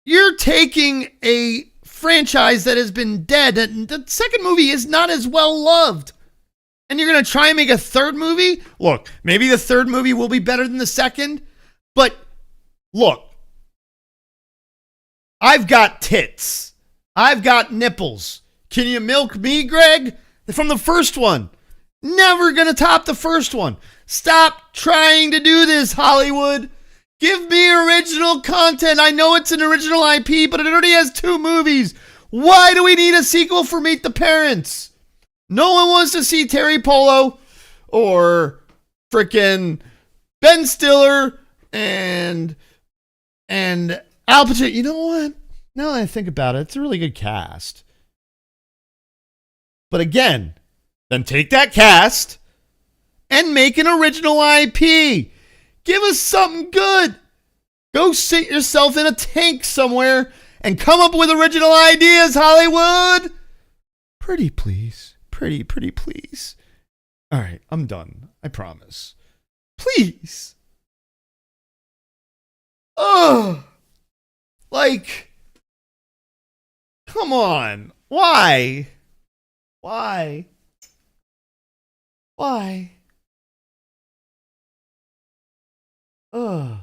You're taking a franchise that has been dead, and the second movie is not as well loved, and you're going to try and make a third movie? Look, maybe the third movie will be better than the second, but look, I've got tits. I've got nipples. Can you milk me, Greg? From the first one. Never gonna top the first one. Stop trying to do this, Hollywood. Give me original content. I know it's an original IP, but it already has 2 movies. Why do we need a sequel for Meet the Parents? No one wants to see Terry Polo or frickin' Ben Stiller and Al Pacino. You know what? Now that I think about it, it's a really good cast. But again, then take that cast and make an original IP. Give us something good. Go sit yourself in a tank somewhere and come up with original ideas, Hollywood. Pretty please. Pretty please. All right, I'm done. I promise. Please. Ugh. Like, come on. Why? Why? Why? Ugh.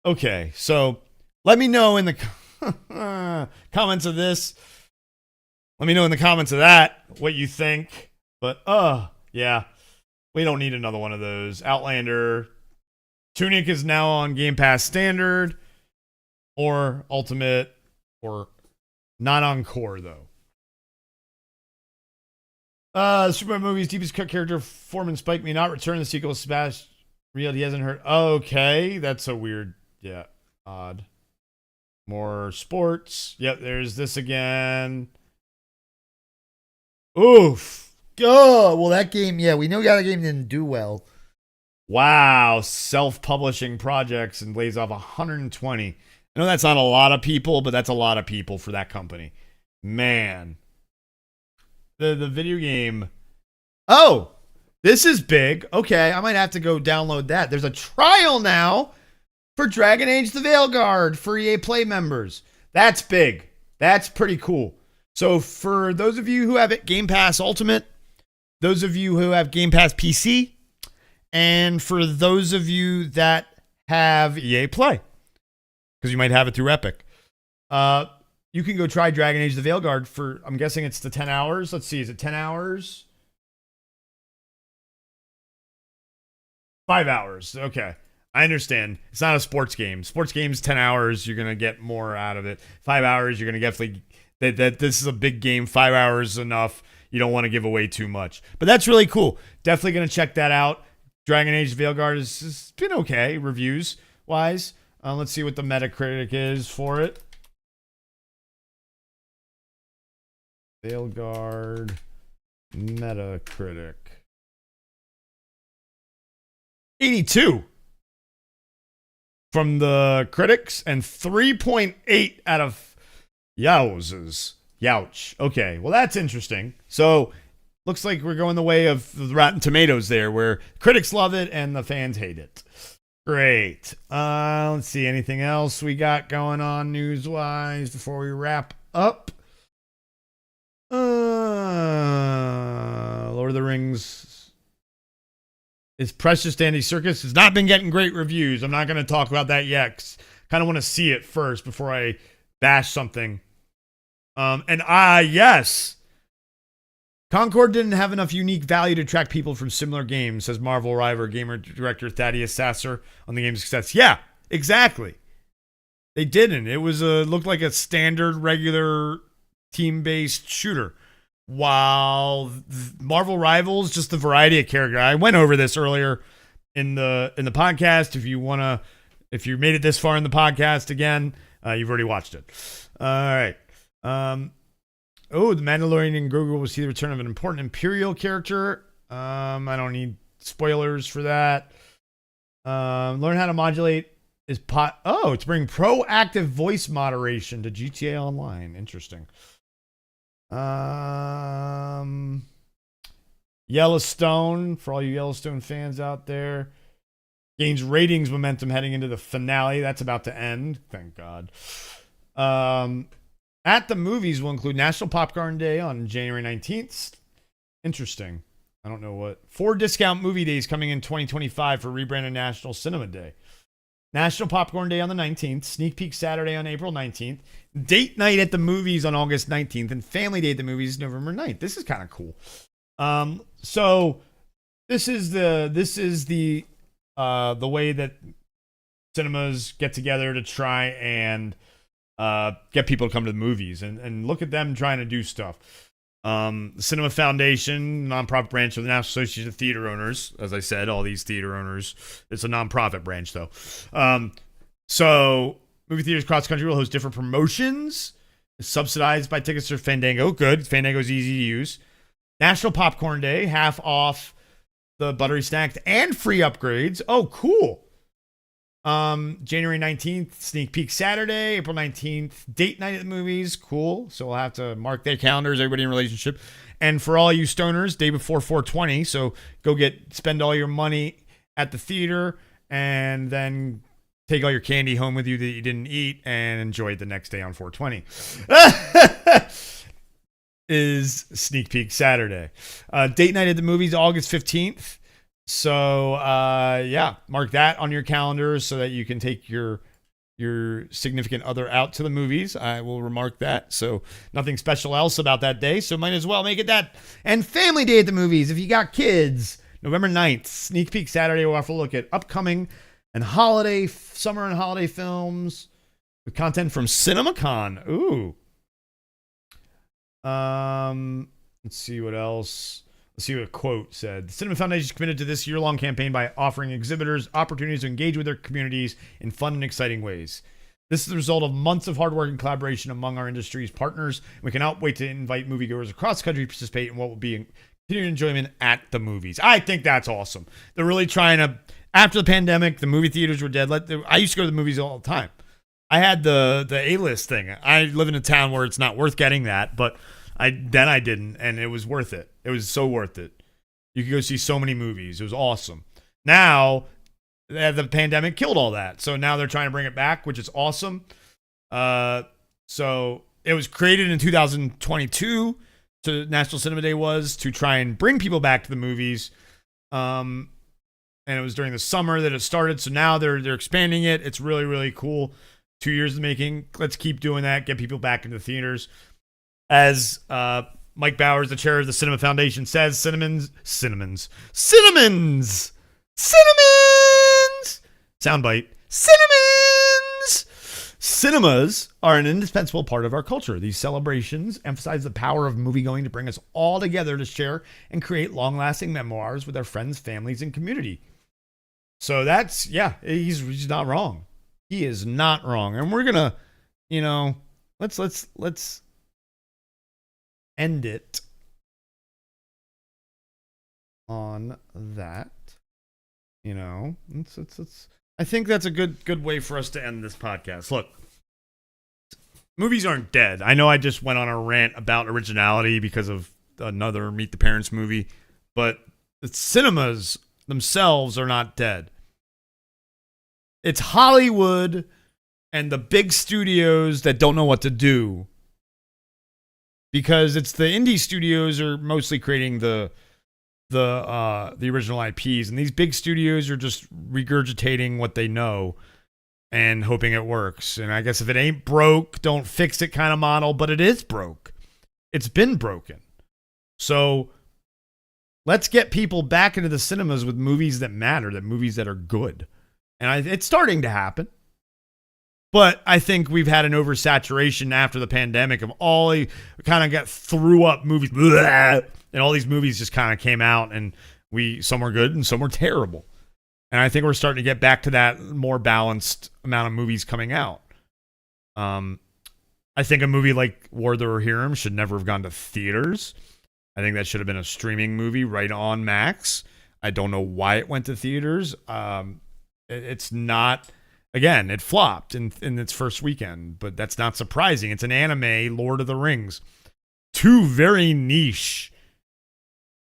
Okay, so let me know in the comments of this. Let me know in the comments of that what you think. But, yeah, we don't need another one of those. Outlander. Tunic is now on Game Pass Standard or Ultimate or not on Core, though. Superman movie's deepest cut character, Foreman Spike, may not return. The sequel Smash Real. He hasn't heard. Okay, that's a weird. Yeah, odd. More sports. Yep, there's this again. Oof. Oh, well, that game, yeah, we know that game didn't do well. Wow, self-publishing projects and lays off 120. I know that's not a lot of people, but that's a lot of people for that company. Man. The video game. Oh, this is big. Okay, I might have to go download that. There's a trial now for Dragon Age the Veilguard for EA Play members. That's big. That's pretty cool. So for those of you who have it, Game Pass Ultimate, those of you who have Game Pass PC, and for those of you that have EA Play, because you might have it through Epic, you can go try Dragon Age the Veilguard for, I'm guessing it's the 10 hours. Let's see, is it 10 hours? 5 hours. Okay. I understand. It's not a sports game. Sports games, 10 hours, you're going to get more out of it. 5 hours, you're going to definitely, that this is a big game. 5 hours is enough. You don't want to give away too much. But that's really cool. Definitely going to check that out. Dragon Age Veilguard has been okay, reviews-wise. Let's see what the Metacritic is for it. Veilguard Metacritic. 82 from the critics and 3.8 out of Yowzes. Youch. Okay, well, that's interesting. So, looks like we're going the way of the Rotten Tomatoes there, where critics love it and the fans hate it. Great. Let's see, anything else we got going on news-wise before we wrap up? Lord of the Rings is Precious Dandy Circus has not been getting great reviews. I'm not going to talk about that yet. Kind of want to see it first before I bash something. Yes. Concord didn't have enough unique value to attract people from similar games, says Marvel Rival gamer director Thaddeus Sasser on the game's success. Yeah, exactly. They didn't. It was looked like a standard, regular, team-based shooter. While Marvel Rivals, just the variety of character. I went over this earlier in the podcast. If you made it this far in the podcast again, you've already watched it. All right. The Mandalorian and Grogu will see the return of an important Imperial character. I don't need spoilers for that. Learn how to modulate it's bringing proactive voice moderation to GTA Online. Interesting. Yellowstone, for all you Yellowstone fans out there, gains ratings momentum heading into the finale. That's about to end. Thank God. At the movies will include National Popcorn Day on January 19th. Interesting. I don't know what. 4 discount movie days coming in 2025 for rebranded National Cinema Day. National Popcorn Day on the 19th. Sneak Peek Saturday on April 19th. Date night at the movies on August 19th. And Family Day at the movies November 9th. This is kind of cool. So this is the way that cinemas get together to try and get people to come to the movies and look at them trying to do stuff. The Cinema Foundation, nonprofit branch of the National Association of Theater Owners. As I said, all these theater owners. It's a nonprofit branch, though. So movie theaters across the country will host different promotions. It's subsidized by tickets to Fandango. Good. Fandango's easy to use. National Popcorn Day, half off the buttery snacked and free upgrades. Oh, cool. January 19th, sneak peek Saturday. April 19th, date night at the movies. Cool. So we'll have to mark their calendars, everybody in relationship. And for all you stoners, day before 420. So go spend all your money at the theater and then take all your candy home with you that you didn't eat and enjoy it the next day on 420. Is sneak peek Saturday. Date night at the movies, August 15th. So yeah, mark that on your calendars so that you can take your significant other out to the movies. I will remark that. So nothing special else about that day. So might as well make it that. And family day at the movies. If you got kids, November 9th, sneak peek Saturday. We'll have to look at upcoming and summer and holiday films with content from CinemaCon. Ooh. Let's see what else. Let's see what a quote said. The Cinema Foundation is committed to this year-long campaign by offering exhibitors opportunities to engage with their communities in fun and exciting ways. This is the result of months of hard work and collaboration among our industry's partners. We cannot wait to invite moviegoers across the country to participate in what will be continued enjoyment at the movies. I think that's awesome. They're really trying to, after the pandemic, the movie theaters were dead. I used to go to the movies all the time. I had the A-list thing. I live in a town where it's not worth getting that, but I didn't, and it was worth it. It was so worth it. You could go see so many movies. It was awesome. Now, the pandemic killed all that. So now they're trying to bring it back, which is awesome. So it was created in 2022. So National Cinema Day was to try and bring people back to the movies. And it was during the summer that it started. So now they're expanding it. It's really, really cool. 2 years in the making. Let's keep doing that. Get people back into the theaters. As Mike Bowers, the chair of the Cinema Foundation, says, Cinnamons. Soundbite. Cinnamons. Cinemas are an indispensable part of our culture. These celebrations emphasize the power of moviegoing to bring us all together to share and create long-lasting memoirs with our friends, families, and community. So that's, yeah, he's not wrong. He is not wrong. And we're gonna, let's end it on that. I think that's a good way for us to end this podcast. Look, movies aren't dead. I know I just went on a rant about originality because of another Meet the Parents movie, but the cinemas themselves are not dead. It's Hollywood and the big studios that don't know what to do, because it's the indie studios are mostly creating the original IPs, and these big studios are just regurgitating what they know and hoping it works. And I guess if it ain't broke, don't fix it kind of model, but it is broke. It's been broken. So let's get people back into the cinemas with movies that matter, movies that are good. And it's starting to happen. But I think we've had an oversaturation after the pandemic of all kind of got threw up movies. And all these movies just kind of came out, and some were good and some were terrible. And I think we're starting to get back to that more balanced amount of movies coming out. I think a movie like War of the Rohirrim should never have gone to theaters. I think that should have been a streaming movie right on Max. I don't know why it went to theaters. It's not... Again, it flopped in its first weekend, but that's not surprising. It's an anime, Lord of the Rings. Two very niche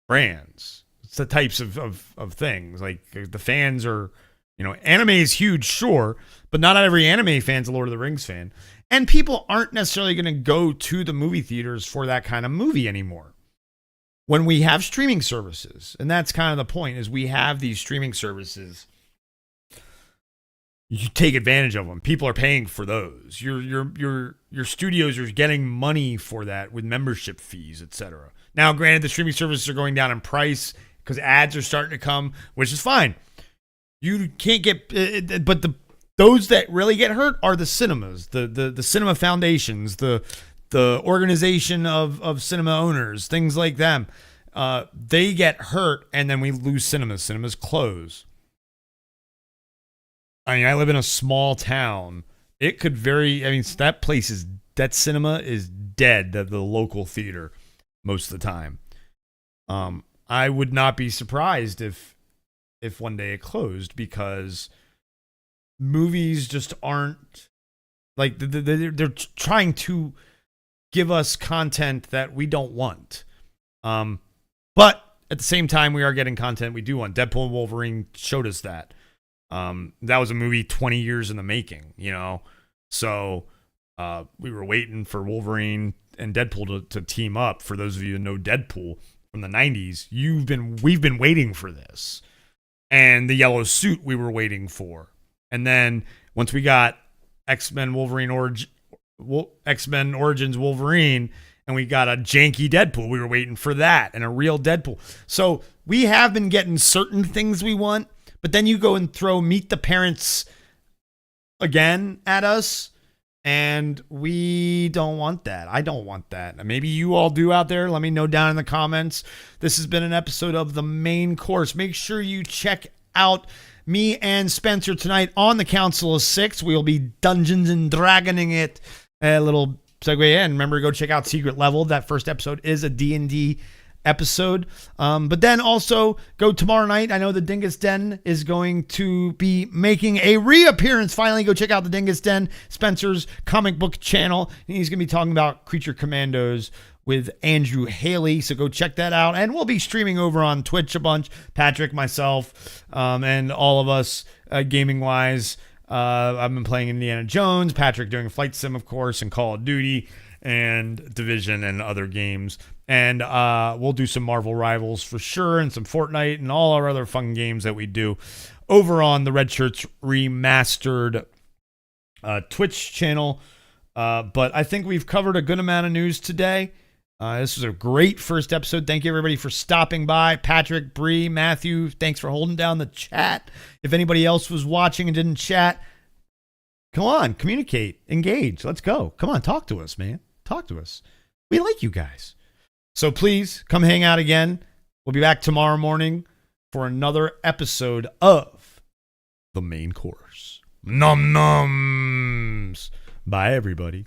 brands. It's the types of things. Like, the fans are, anime is huge, sure, but not every anime fan's a Lord of the Rings fan. And people aren't necessarily going to go to the movie theaters for that kind of movie anymore. When we have streaming services, and that's kind of the point, is we have these streaming services. You take advantage of them. People are paying for those. Your studios are getting money for that with membership fees, etc. Now, granted, the streaming services are going down in price because ads are starting to come, which is fine. You can't get, but those that really get hurt are the cinemas, the cinema foundations, the organization of cinema owners, things like them. They get hurt, and then we lose cinemas. Cinemas close. I mean, I live in a small town. It could that cinema is dead, the local theater, most of the time. I would not be surprised if one day it closed, because movies just aren't like they're trying to give us content that we don't want. But at the same time, we are getting content we do want. Deadpool and Wolverine showed us that. That was a movie 20 years in the making, you know? So we were waiting for Wolverine and Deadpool to team up. For those of you who know Deadpool from the 90s, we've been waiting for this. And the yellow suit we were waiting for. And then once we got X-Men Origins Wolverine, and we got a janky Deadpool, we were waiting for that, and a real Deadpool. So we have been getting certain things we want, but then you go and throw Meet the Parents again at us, and we don't want that. I don't want that. Maybe you all do out there. Let me know down in the comments. This has been an episode of The Main Course. Make sure you check out me and Spencer tonight on the Council of Six. We'll be Dungeons and Dragoning it. A little segue in. Remember to go check out Secret Level. That first episode is a D&D episode. But then also go tomorrow night. I know the Dingus Den is going to be making a reappearance. Finally, go check out the Dingus Den, Spencer's comic book channel. And he's going to be talking about Creature Commandos with Andrew Haley. So go check that out. And we'll be streaming over on Twitch a bunch. Patrick, myself, and all of us gaming-wise. I've been playing Indiana Jones. Patrick doing Flight Sim, of course, and Call of Duty and Division and other games. And we'll do some Marvel Rivals for sure, and some Fortnite and all our other fun games that we do over on the Red Shirts Remastered Twitch channel. But I think we've covered a good amount of news today. This was a great first episode. Thank you, everybody, for stopping by. Patrick, Bree, Matthew, thanks for holding down the chat. If anybody else was watching and didn't chat, come on, communicate, engage. Let's go. Come on, talk to us, man. Talk to us. We like you guys. So please come hang out again. We'll be back tomorrow morning for another episode of The Main Course. Num nums. Bye, everybody.